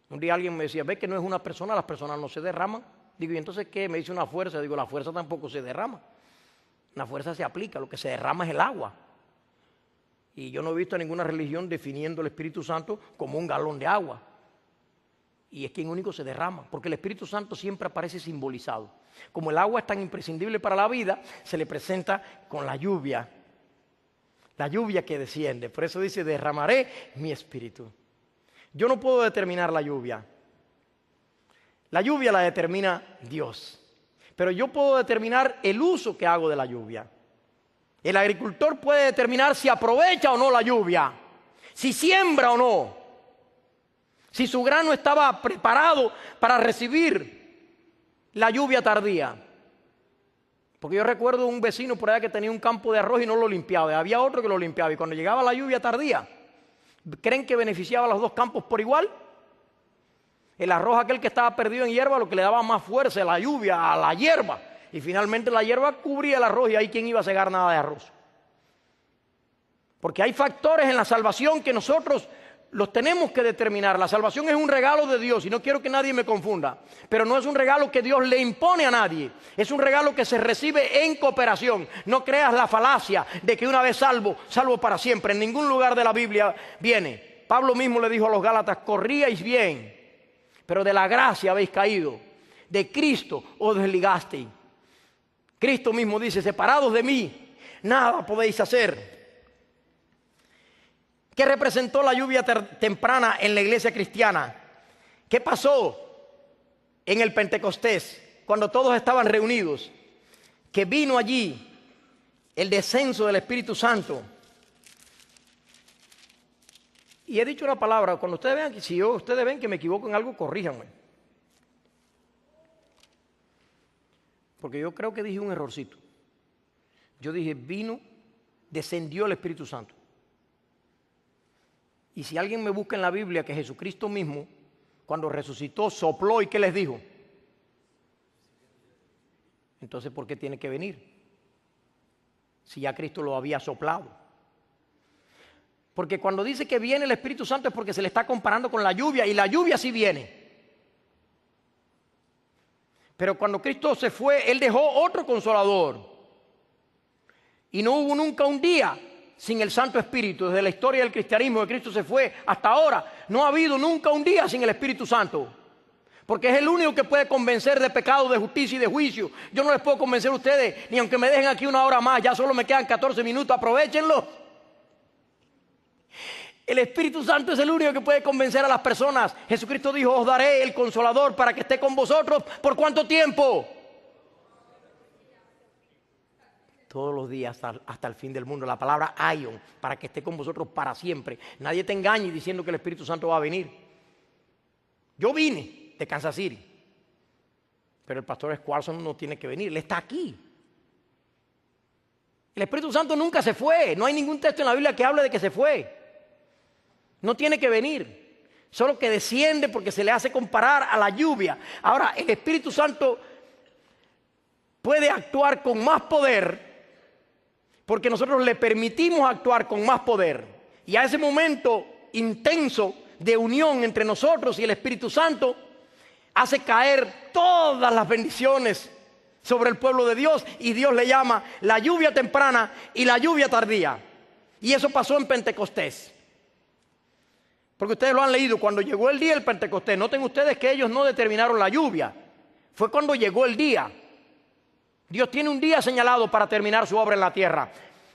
Un día alguien me decía, ve que no es una persona, las personas no se derraman. Digo, ¿y entonces qué? Me dice una fuerza. Digo, la fuerza tampoco se derrama. La fuerza se aplica, lo que se derrama es el agua. Y yo no he visto a ninguna religión definiendo el Espíritu Santo como un galón de agua. Y es quien único se derrama, porque el Espíritu Santo siempre aparece simbolizado. Como el agua es tan imprescindible para la vida, se le presenta con la lluvia que desciende. Por eso dice, derramaré mi espíritu. Yo no puedo determinar la lluvia. La lluvia la determina Dios. Pero yo puedo determinar el uso que hago de la lluvia. El agricultor puede determinar si aprovecha o no la lluvia, si siembra o no, si su grano estaba preparado para recibir la lluvia tardía. Porque yo recuerdo un vecino por allá que tenía un campo de arroz y no lo limpiaba, y había otro que lo limpiaba, y cuando llegaba la lluvia tardía, ¿creen que beneficiaba a los dos campos por igual? El arroz aquel que estaba perdido en hierba, lo que le daba más fuerza a la lluvia, a la hierba, y finalmente la hierba cubría el arroz y ahí quién iba a cegar nada de arroz. Porque hay factores en la salvación que nosotros los tenemos que determinar. La salvación es un regalo de Dios y no quiero que nadie me confunda, pero no es un regalo que Dios le impone a nadie, es un regalo que se recibe en cooperación. No creas la falacia de que una vez salvo, salvo para siempre. En ningún lugar de la Biblia viene. Pablo mismo le dijo a los Gálatas, corríais bien, pero de la gracia habéis caído, de Cristo os desligasteis. Cristo mismo dice, separados de mí, nada podéis hacer. ¿Qué representó la lluvia temprana en la iglesia cristiana? ¿Qué pasó en el Pentecostés cuando todos estaban reunidos? Que vino allí el descenso del Espíritu Santo. Y he dicho una palabra, cuando ustedes vean que si ustedes ven que me equivoco en algo, corríjanme. Porque yo creo que dije un errorcito. Yo dije, descendió el Espíritu Santo. Y si alguien me busca en la Biblia que Jesucristo mismo, cuando resucitó, sopló, ¿y qué les dijo? Entonces, ¿por qué tiene que venir? Si ya Cristo lo había soplado. Porque cuando dice que viene el Espíritu Santo es porque se le está comparando con la lluvia, y la lluvia sí viene. Pero cuando Cristo se fue, Él dejó otro consolador. Y no hubo nunca un día sin el Santo Espíritu. Desde la historia del cristianismo, de Cristo se fue hasta ahora, no ha habido nunca un día sin el Espíritu Santo. Porque es el único que puede convencer de pecado, de justicia y de juicio. Yo no les puedo convencer a ustedes, ni aunque me dejen aquí una hora más, ya solo me quedan 14 minutos, aprovechenlo. El Espíritu Santo es el único que puede convencer a las personas. Jesucristo dijo, os daré el Consolador para que esté con vosotros. ¿Por cuánto tiempo? Todos los días hasta el fin del mundo. La palabra aion, para que esté con vosotros para siempre. Nadie te engañe diciendo que el Espíritu Santo va a venir. Yo vine de Kansas City, pero el pastor Squarson no tiene que venir, él está aquí. El Espíritu Santo nunca se fue, no hay ningún texto en la Biblia que hable de que se fue. No tiene que venir, solo que desciende porque se le hace comparar a la lluvia. Ahora, el Espíritu Santo puede actuar con más poder porque nosotros le permitimos actuar con más poder. Y a ese momento intenso de unión entre nosotros y el Espíritu Santo hace caer todas las bendiciones sobre el pueblo de Dios, y Dios le llama la lluvia temprana y la lluvia tardía. Y eso pasó en Pentecostés. Porque ustedes lo han leído, cuando llegó el día del Pentecostés, noten ustedes que ellos no determinaron la lluvia, fue cuando llegó el día. Dios tiene un día señalado para terminar su obra en la tierra.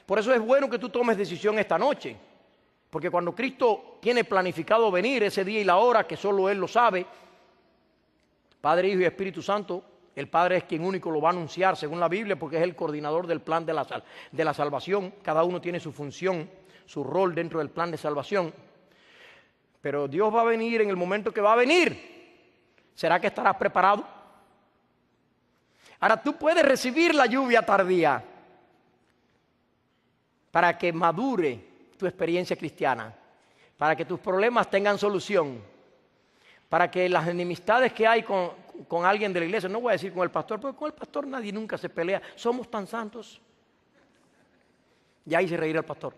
Por eso es bueno que tú tomes decisión esta noche, porque cuando Cristo tiene planificado venir ese día y la hora, que solo Él lo sabe, Padre, Hijo y Espíritu Santo, el Padre es quien único lo va a anunciar según la Biblia, porque es el coordinador del plan de la salvación. Cada uno tiene su función, su rol dentro del plan de salvación. Pero Dios va a venir en el momento que va a venir. ¿Será que estarás preparado? Ahora, tú puedes recibir la lluvia tardía para que madure tu experiencia cristiana, para que tus problemas tengan solución, para que las enemistades que hay con alguien de la iglesia, no voy a decir con el pastor, porque con el pastor nadie nunca se pelea, somos tan santos. Ya hice reír al pastor.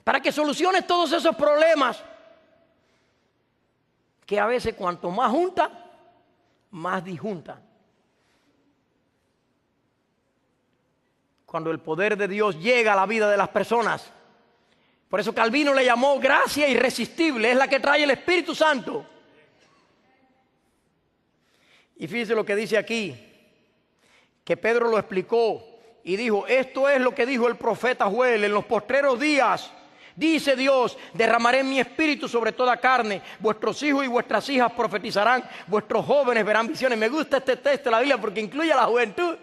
Para que soluciones todos esos problemas, que a veces cuanto más junta, más disjunta. Cuando el poder de Dios llega a la vida de las personas. Por eso Calvino le llamó gracia irresistible, es la que trae el Espíritu Santo. Y fíjese lo que dice aquí, que Pedro lo explicó y dijo, esto es lo que dijo el profeta Joel, en los postreros días, dice Dios, derramaré mi espíritu sobre toda carne, vuestros hijos y vuestras hijas profetizarán, vuestros jóvenes verán visiones. Me gusta este texto de la Biblia porque incluye a la juventud.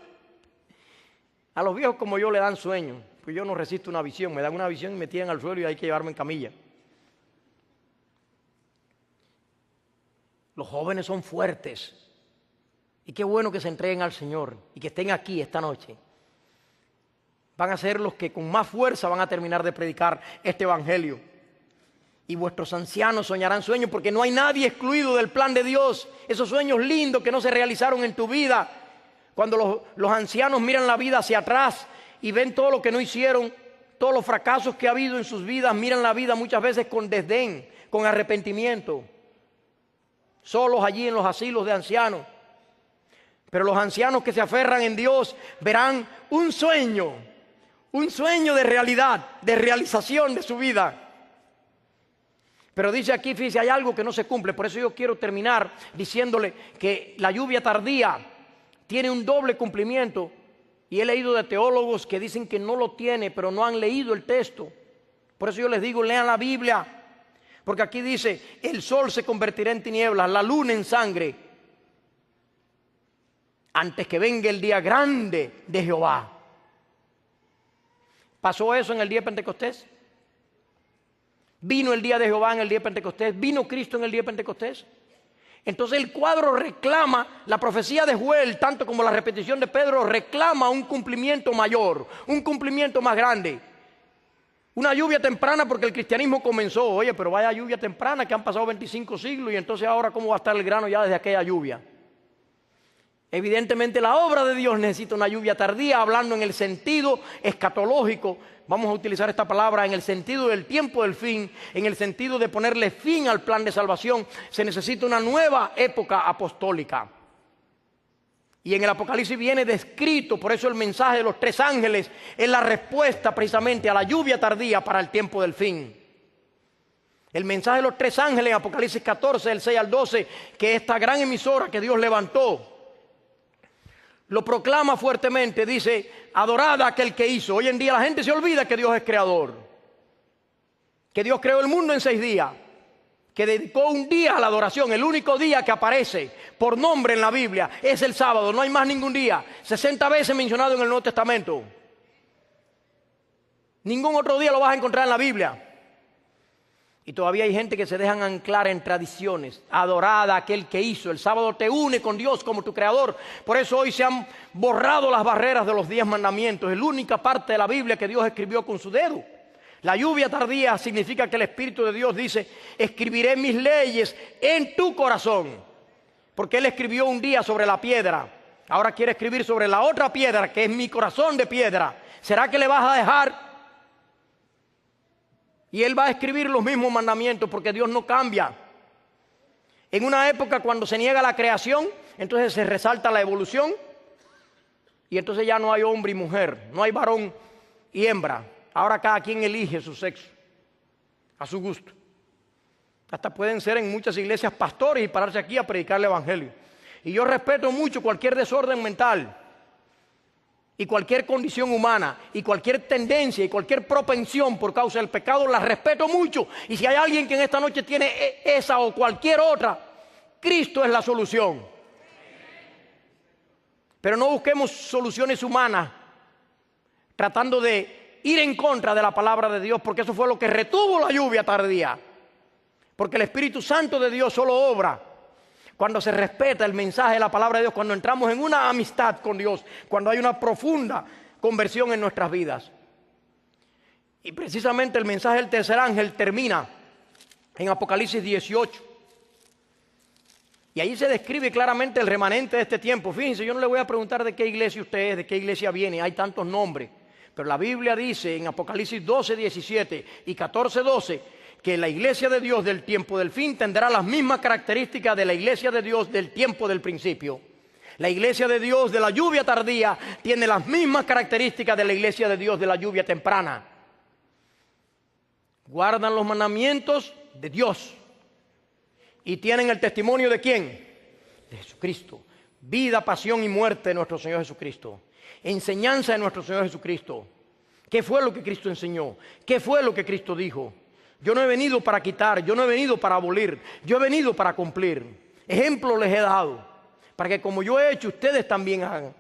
A los viejos como yo le dan sueño, pues yo no resisto una visión, me dan una visión y me tiran al suelo y hay que llevarme en camilla. Los jóvenes son fuertes y qué bueno que se entreguen al Señor y que estén aquí esta noche. Van a ser los que con más fuerza van a terminar de predicar este evangelio. Y vuestros ancianos soñarán sueños, porque no hay nadie excluido del plan de Dios. Esos sueños lindos que no se realizaron en tu vida. Cuando los ancianos miran la vida hacia atrás y ven todo lo que no hicieron, todos los fracasos que ha habido en sus vidas, miran la vida muchas veces con desdén, con arrepentimiento. Solos allí en los asilos de ancianos. Pero los ancianos que se aferran en Dios verán un sueño de realidad, de realización de su vida. Pero dice aquí, fíjese, hay algo que no se cumple. Por eso yo quiero terminar diciéndole que la lluvia tardía tiene un doble cumplimiento. Y he leído de teólogos que dicen que no lo tiene, pero no han leído el texto. Por eso yo les digo, lean la Biblia. Porque aquí dice, el sol se convertirá en tinieblas, la luna en sangre, antes que venga el día grande de Jehová. ¿Pasó eso en el día de Pentecostés? ¿Vino el día de Jehová en el día de Pentecostés? ¿Vino Cristo en el día de Pentecostés? Entonces el cuadro reclama, la profecía de Joel, tanto como la repetición de Pedro, reclama un cumplimiento mayor, un cumplimiento más grande. Una lluvia temprana porque el cristianismo comenzó. Oye, pero vaya lluvia temprana que han pasado 25 siglos y entonces ahora ¿cómo va a estar el grano ya desde aquella lluvia? Evidentemente la obra de Dios necesita una lluvia tardía, hablando en el sentido escatológico. Vamos a utilizar esta palabra en el sentido del tiempo del fin, en el sentido de ponerle fin al plan de salvación. Se necesita una nueva época apostólica. Y en el Apocalipsis viene descrito, por eso el mensaje de los 3 ángeles es la respuesta precisamente a la lluvia tardía para el tiempo del fin. El mensaje de los 3 ángeles en Apocalipsis 14, del 6 al 12, que esta gran emisora que Dios levantó, lo proclama fuertemente, dice, adorad a aquel que hizo. Hoy en día la gente se olvida que Dios es creador, que Dios creó el mundo en 6 días, que dedicó un día a la adoración. El único día que aparece por nombre en la Biblia es el sábado, no hay más ningún día. 60 veces mencionado en el Nuevo Testamento. Ningún otro día lo vas a encontrar en la Biblia. Y todavía hay gente que se dejan anclar en tradiciones. Adorad a aquel que hizo. El sábado te une con Dios como tu creador. Por eso hoy se han borrado las barreras de los 10 mandamientos. Es la única parte de la Biblia que Dios escribió con su dedo. La lluvia tardía significa que el Espíritu de Dios dice, escribiré mis leyes en tu corazón. Porque Él escribió un día sobre la piedra. Ahora quiere escribir sobre la otra piedra, que es mi corazón de piedra. ¿Será que le vas a dejar? Y Él va a escribir los mismos mandamientos porque Dios no cambia. En una época cuando se niega la creación, entonces se resalta la evolución y entonces ya no hay hombre y mujer, no hay varón y hembra. Ahora cada quien elige su sexo a su gusto. Hasta pueden ser en muchas iglesias pastores y pararse aquí a predicar el evangelio. Y yo respeto mucho cualquier desorden mental y cualquier condición humana y cualquier tendencia y cualquier propensión por causa del pecado, la respeto mucho. Y si hay alguien que en esta noche tiene esa o cualquier otra, Cristo es la solución. Pero no busquemos soluciones humanas tratando de ir en contra de la palabra de Dios, porque eso fue lo que retuvo la lluvia tardía. Porque el Espíritu Santo de Dios solo obra cuando se respeta el mensaje de la palabra de Dios, cuando entramos en una amistad con Dios, cuando hay una profunda conversión en nuestras vidas. Y precisamente el mensaje del tercer ángel termina en Apocalipsis 18. Y ahí se describe claramente el remanente de este tiempo. Fíjense, yo no le voy a preguntar de qué iglesia usted es, de qué iglesia viene, hay tantos nombres. Pero la Biblia dice en Apocalipsis 12, 17 y 14, 12, que la iglesia de Dios del tiempo del fin tendrá las mismas características de la iglesia de Dios del tiempo del principio. La iglesia de Dios de la lluvia tardía tiene las mismas características de la iglesia de Dios de la lluvia temprana. Guardan los mandamientos de Dios y tienen el testimonio ¿de quién? De Jesucristo. Vida, pasión y muerte de nuestro Señor Jesucristo. Enseñanza de nuestro Señor Jesucristo. ¿Qué fue lo que Cristo enseñó? ¿Qué fue lo que Cristo dijo? Yo no he venido para quitar, yo no he venido para abolir, yo he venido para cumplir. Ejemplo les he dado, para que como yo he hecho, ustedes también hagan.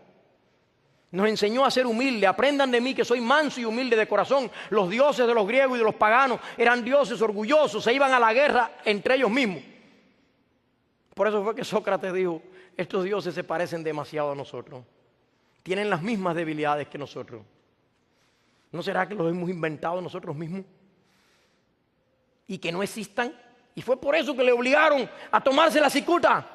Nos enseñó a ser humildes. Aprendan de mí que soy manso y humilde de corazón. Los dioses de los griegos y de los paganos eran dioses orgullosos, se iban a la guerra entre ellos mismos. Por eso fue que Sócrates dijo, estos dioses se parecen demasiado a nosotros. Tienen las mismas debilidades que nosotros. ¿No será que los hemos inventado nosotros mismos? Y que no existan. Y fue por eso que le obligaron a tomarse la cicuta.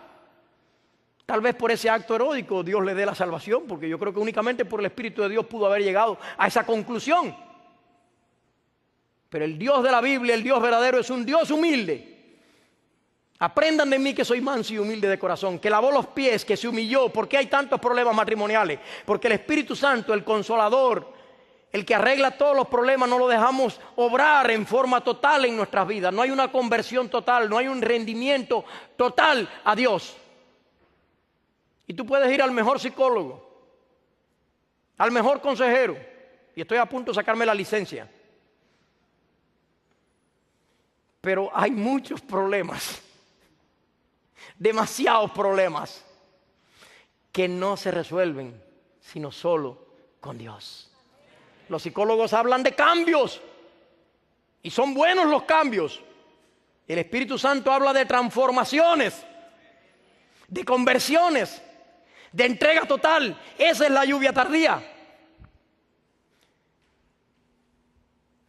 Tal vez por ese acto heroico Dios le dé la salvación, porque yo creo que únicamente por el Espíritu de Dios pudo haber llegado a esa conclusión. Pero el Dios de la Biblia, el Dios verdadero, es un Dios humilde. Aprendan de mí que soy manso y humilde de corazón, que lavó los pies, que se humilló. ¿Por qué hay tantos problemas matrimoniales? Porque el Espíritu Santo, el Consolador, el que arregla todos los problemas, no lo dejamos obrar en forma total en nuestras vidas. No hay una conversión total, no hay un rendimiento total a Dios. Y tú puedes ir al mejor psicólogo, al mejor consejero, y estoy a punto de sacarme la licencia. Pero hay muchos problemas, demasiados problemas, que no se resuelven sino solo con Dios. Los psicólogos hablan de cambios y son buenos los cambios. El Espíritu Santo habla de transformaciones. de conversiones, de entrega total. Esa es la lluvia tardía.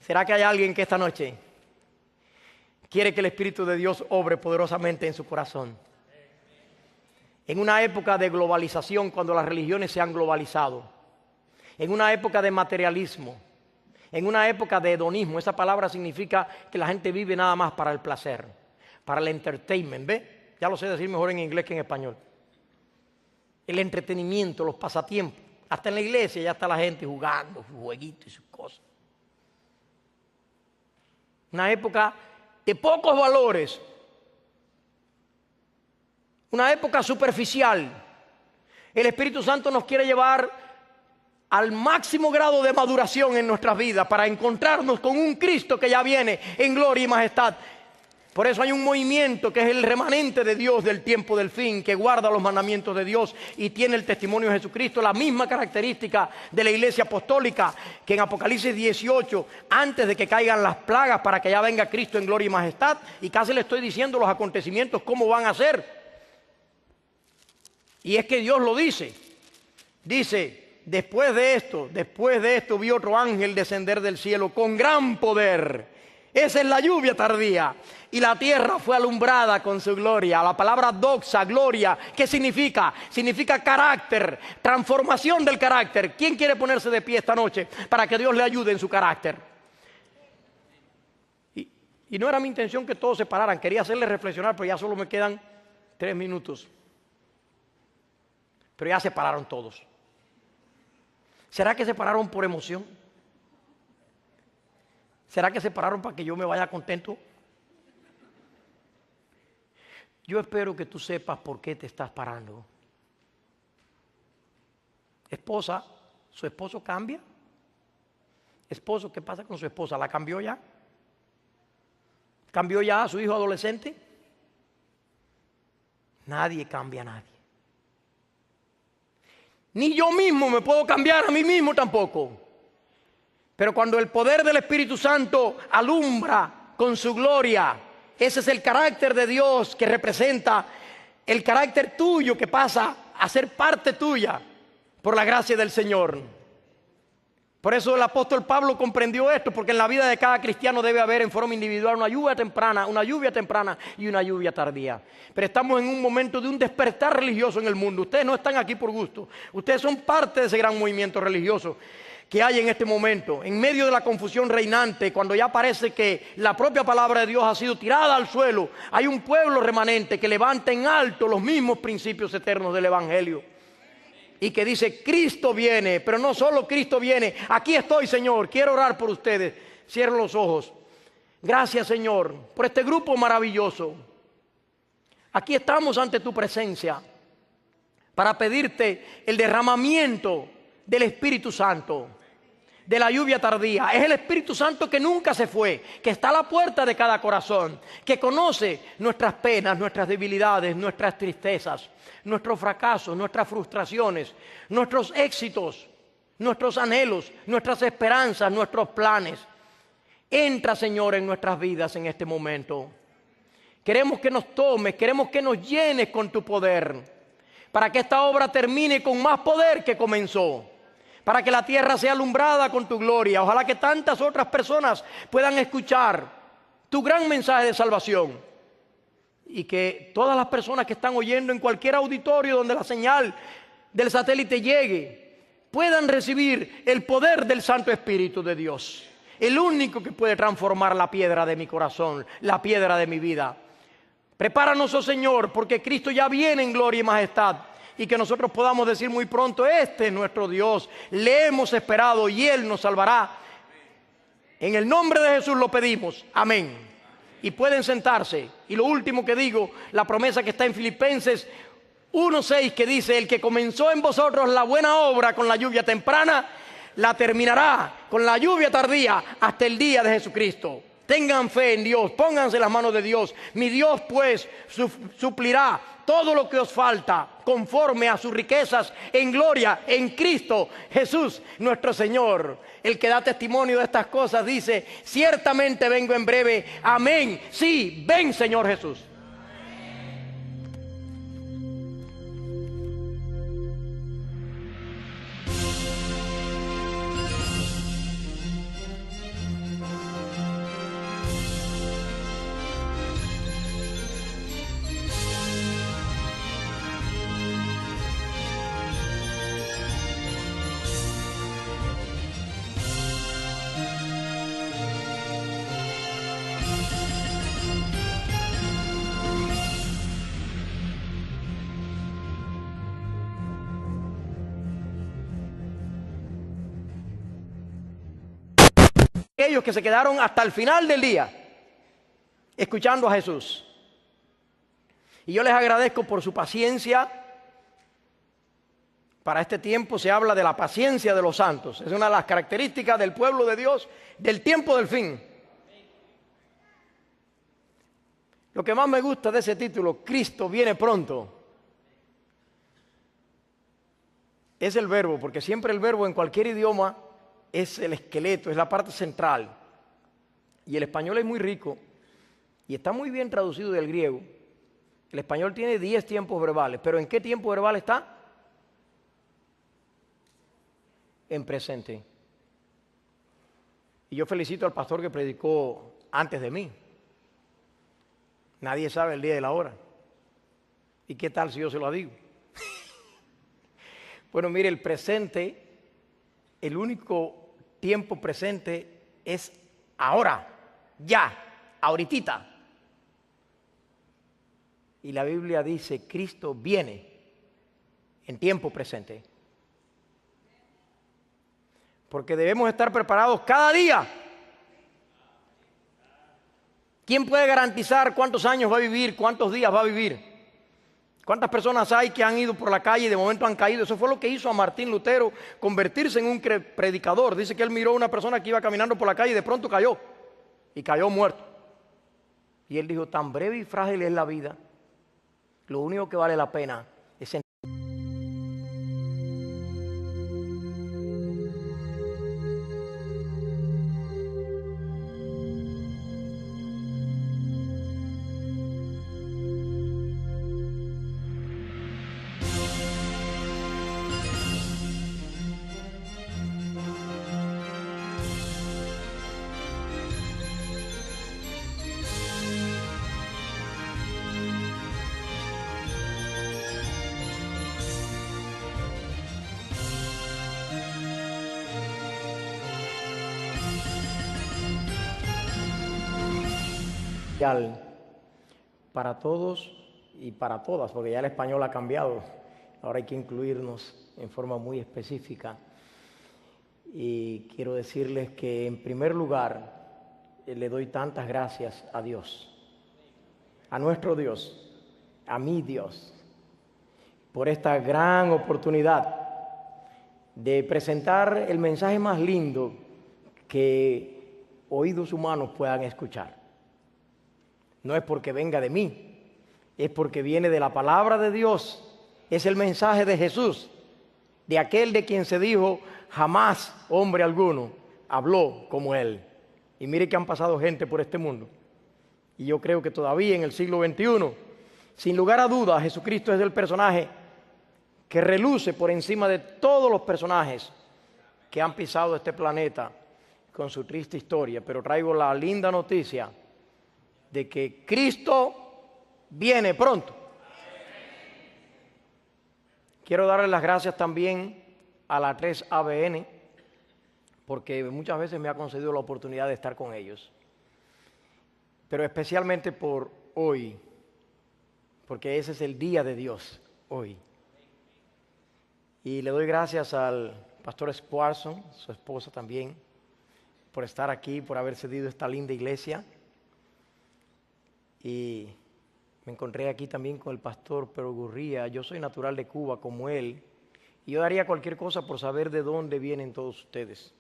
¿Será que hay alguien que esta noche quiere que el Espíritu de Dios obre poderosamente en su corazón? En una época de globalización, cuando las religiones se han globalizado, en una época de materialismo, en una época de hedonismo. Esa palabra significa que la gente vive nada más para el placer, para el entertainment, ¿ve? Ya lo sé decir mejor en inglés que en español. El entretenimiento, los pasatiempos. Hasta en la iglesia ya está la gente jugando sus jueguitos y sus cosas. Una época de pocos valores. Una época superficial. El Espíritu Santo nos quiere llevar al máximo grado de maduración en nuestras vidas para encontrarnos con un Cristo que ya viene en gloria y majestad. Por eso hay un movimiento que es el remanente de Dios del tiempo del fin, que guarda los mandamientos de Dios y tiene el testimonio de Jesucristo, la misma característica de la iglesia apostólica que en Apocalipsis 18, antes de que caigan las plagas para que ya venga Cristo en gloria y majestad, y casi le estoy diciendo los acontecimientos, cómo van a ser. Y es que Dios lo dice. Dice, después de esto vi otro ángel descender del cielo con gran poder. Esa es la lluvia tardía. Y la tierra fue alumbrada con su gloria. La palabra doxa, gloria, ¿qué significa? Significa carácter, transformación del carácter. ¿Quién quiere ponerse de pie esta noche para que Dios le ayude en su carácter? Y no era mi intención que todos se pararan. Quería hacerles reflexionar, pero ya solo me quedan 3 minutos. Pero ya se pararon todos. ¿Será que se pararon por emoción? ¿Será que se pararon para que yo me vaya contento? Yo espero que tú sepas por qué te estás parando. Esposa, ¿su esposo cambia? Esposo, ¿qué pasa con su esposa? ¿La cambió ya? ¿Cambió ya a su hijo adolescente? Nadie cambia a nadie. Ni yo mismo me puedo cambiar a mí mismo tampoco. Pero cuando el poder del Espíritu Santo alumbra con su gloria, ese es el carácter de Dios que representa el carácter tuyo que pasa a ser parte tuya por la gracia del Señor. Por eso el apóstol Pablo comprendió esto, porque en la vida de cada cristiano debe haber en forma individual una lluvia temprana y una lluvia tardía. Pero estamos en un momento de un despertar religioso en el mundo. Ustedes no están aquí por gusto. Ustedes son parte de ese gran movimiento religioso que hay en este momento, en medio de la confusión reinante, cuando ya parece que la propia palabra de Dios ha sido tirada al suelo. Hay un pueblo remanente que levanta en alto los mismos principios eternos del Evangelio y que dice, Cristo viene, pero no solo Cristo viene. Aquí estoy, Señor, quiero orar por ustedes. Cierren los ojos. Gracias, Señor, por este grupo maravilloso. Aquí estamos ante tu presencia para pedirte el derramamiento del Espíritu Santo, de la lluvia tardía. Es el Espíritu Santo que nunca se fue, que está a la puerta de cada corazón, que conoce nuestras penas, nuestras debilidades, nuestras tristezas, nuestros fracasos, nuestras frustraciones, nuestros éxitos, nuestros anhelos, nuestras esperanzas, nuestros planes. Entra, Señor, en nuestras vidas en este momento. Queremos que nos tomes, queremos que nos llenes con tu poder, para que esta obra termine con más poder que comenzó, para que la tierra sea alumbrada con tu gloria. Ojalá que tantas otras personas puedan escuchar tu gran mensaje de salvación y que todas las personas que están oyendo en cualquier auditorio donde la señal del satélite llegue puedan recibir el poder del Santo Espíritu de Dios, el único que puede transformar la piedra de mi corazón, la piedra de mi vida. Prepáranos, oh Señor, porque Cristo ya viene en gloria y majestad, y que nosotros podamos decir muy pronto, este es nuestro Dios, le hemos esperado y Él nos salvará. En el nombre de Jesús lo pedimos, amén. Y pueden sentarse. Y lo último que digo, la promesa que está en Filipenses 1:6, que dice, el que comenzó en vosotros la buena obra con la lluvia temprana, la terminará con la lluvia tardía hasta el día de Jesucristo. Tengan fe en Dios, pónganse en las manos de Dios. Mi Dios pues suplirá todo lo que os falta conforme a sus riquezas en gloria en Cristo Jesús nuestro Señor. El que da testimonio de estas cosas dice, ciertamente vengo en breve, amén. Sí, ven Señor Jesús. aquellos que se quedaron hasta el final del día escuchando a Jesús. Y yo les agradezco por su paciencia. Para este tiempo se habla de la paciencia de los santos. Es una de las características del pueblo de Dios del tiempo del fin. Lo que más me gusta de ese título, Cristo viene pronto, es el verbo, porque siempre el verbo en cualquier idioma es el esqueleto, es la parte central. Y el español es muy rico y está muy bien traducido del griego. El español tiene 10 tiempos verbales, pero ¿en qué tiempo verbal está? En presente. Y yo felicito al pastor que predicó antes de mí. Nadie sabe el día y la hora. ¿Y qué tal si yo se lo digo? Bueno, mire, el presente, el único tiempo presente es ahora, ya, ahoritita. Y la Biblia dice, Cristo viene en tiempo presente. Porque debemos estar preparados cada día. ¿Quién puede garantizar cuántos años va a vivir, cuántos días va a vivir? ¿Cuántas personas hay que han ido por la calle y de momento han caído? Eso fue lo que hizo a Martín Lutero, convertirse en un predicador. Dice que él miró a una persona que iba caminando por la calle y de pronto cayó. Y cayó muerto. Y él dijo, tan breve y frágil es la vida. Lo único que vale la pena es sentir. Para todos y para todas, porque ya el español ha cambiado. Ahora hay que incluirnos en forma muy específica. Y quiero decirles que en primer lugar le doy tantas gracias a Dios, a nuestro Dios, a mi Dios, por esta gran oportunidad de presentar el mensaje más lindo que oídos humanos puedan escuchar. No es porque venga de mí, es porque viene de la palabra de Dios. Es el mensaje de Jesús, de aquel de quien se dijo, jamás hombre alguno habló como él. Y mire que han pasado gente por este mundo. Y yo creo que todavía en el siglo XXI, sin lugar a dudas, Jesucristo es el personaje que reluce por encima de todos los personajes que han pisado este planeta con su triste historia. Pero traigo la linda noticia de que Cristo viene pronto. Quiero darle las gracias también a la 3ABN, porque muchas veces me ha concedido la oportunidad de estar con ellos. Pero especialmente por hoy, porque ese es el día de Dios, hoy. Y le doy gracias al pastor Squarson, su esposa también, por estar aquí, por haber cedido esta linda iglesia. Y me encontré aquí también con el pastor Pedro Gurría. Yo soy natural de Cuba como él. Y yo daría cualquier cosa por saber de dónde vienen todos ustedes.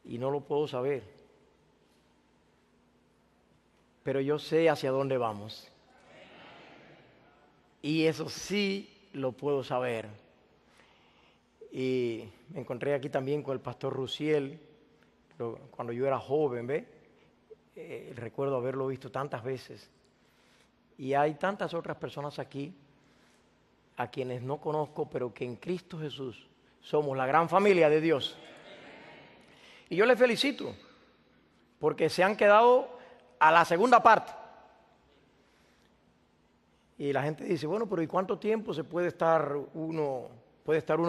Y no lo puedo saber. Pero yo sé hacia dónde vamos. Y eso sí lo puedo saber. Y me encontré aquí también con el pastor Rusiel, cuando yo era joven, ¿ve? Recuerdo haberlo visto tantas veces. Y hay tantas otras personas aquí a quienes no conozco, pero que en Cristo Jesús somos la gran familia de Dios. Y yo les felicito porque se han quedado a la segunda parte. Y la gente dice, bueno, pero ¿y cuánto tiempo se puede estar uno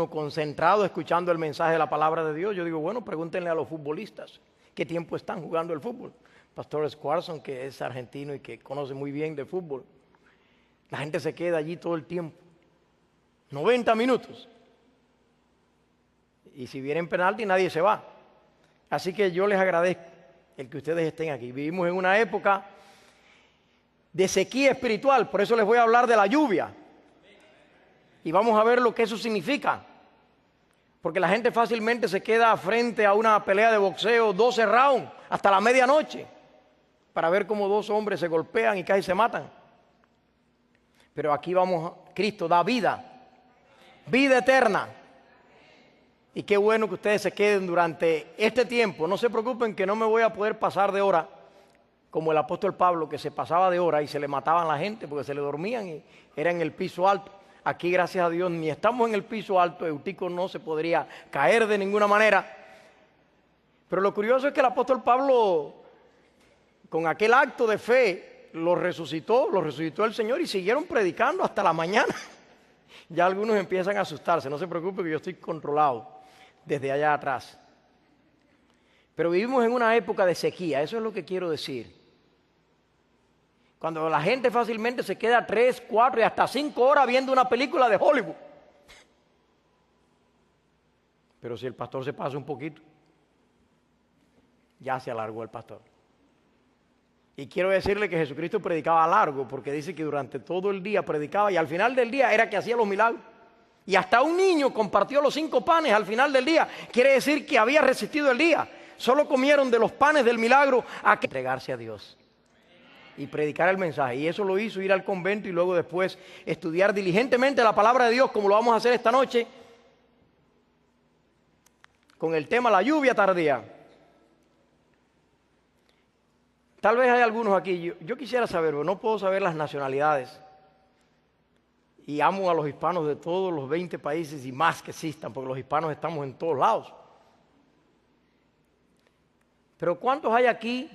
concentrado escuchando el mensaje de la palabra de Dios? Yo digo, bueno, pregúntenle a los futbolistas qué tiempo están jugando el fútbol. Pastor Squarson, que es argentino y que conoce muy bien de fútbol. La gente se queda allí todo el tiempo. 90 minutos. Y si vienen penalti, nadie se va. Así que yo les agradezco el que ustedes estén aquí. Vivimos en una época de sequía espiritual, por eso les voy a hablar de la lluvia. Y vamos a ver lo que eso significa. Porque la gente fácilmente se queda frente a una pelea de boxeo, 12 rounds, hasta la medianoche, para ver cómo dos hombres se golpean y casi se matan. Pero aquí Cristo da vida, vida eterna. Y qué bueno que ustedes se queden durante este tiempo. No se preocupen que no me voy a poder pasar de hora, como el apóstol Pablo, que se pasaba de hora y se le mataban a la gente porque se le dormían y era en el piso alto. Aquí, gracias a Dios, ni estamos en el piso alto, Eutico no se podría caer de ninguna manera. Pero lo curioso es que el apóstol Pablo, con aquel acto de fe, lo resucitó el Señor y siguieron predicando hasta la mañana. Ya algunos empiezan a asustarse, no se preocupe que yo estoy controlado desde allá atrás. Pero vivimos en una época de sequía, eso es lo que quiero decir. Cuando la gente fácilmente se queda 3, 4 y hasta 5 horas viendo una película de Hollywood. Pero si el pastor se pasa un poquito, ya se alargó el pastor. Y quiero decirle que Jesucristo predicaba largo, porque dice que durante todo el día predicaba y al final del día era que hacía los milagros. Y hasta un niño compartió los 5 panes al final del día. Quiere decir que había resistido el día. Solo comieron de los panes del milagro a que entregarse a Dios y predicar el mensaje. Y eso lo hizo ir al convento y luego después estudiar diligentemente la palabra de Dios, como lo vamos a hacer esta noche, con el tema la lluvia tardía. Tal vez hay algunos aquí, yo quisiera saber, pero no puedo saber las nacionalidades. Y amo a los hispanos de todos los 20 países y más que existan, porque los hispanos estamos en todos lados. Pero ¿cuántos hay aquí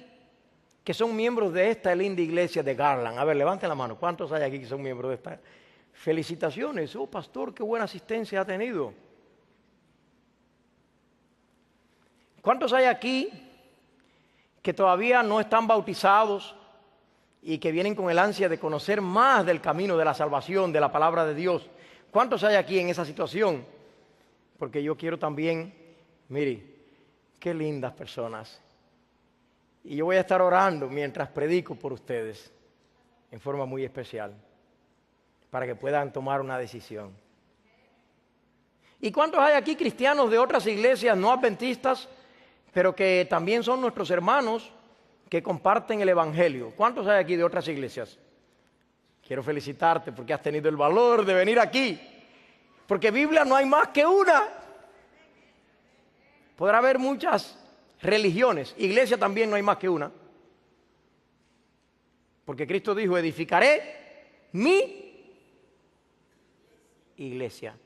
que son miembros de esta linda iglesia de Garland? A ver, levanten la mano. ¿Cuántos hay aquí que son miembros de esta? Felicitaciones. Oh, pastor, qué buena asistencia ha tenido. ¿Cuántos hay aquí que todavía no están bautizados y que vienen con el ansia de conocer más del camino de la salvación, de la palabra de Dios? ¿Cuántos hay aquí en esa situación? Porque yo quiero también, mire, qué lindas personas. Y yo voy a estar orando mientras predico por ustedes, en forma muy especial, para que puedan tomar una decisión. ¿Y cuántos hay aquí cristianos de otras iglesias no adventistas, pero que también son nuestros hermanos que comparten el evangelio? ¿Cuántos hay aquí de otras iglesias? Quiero felicitarte porque has tenido el valor de venir aquí, porque Biblia no hay más que una. Podrá haber muchas religiones, iglesia también no hay más que una, porque Cristo dijo: edificaré mi iglesia.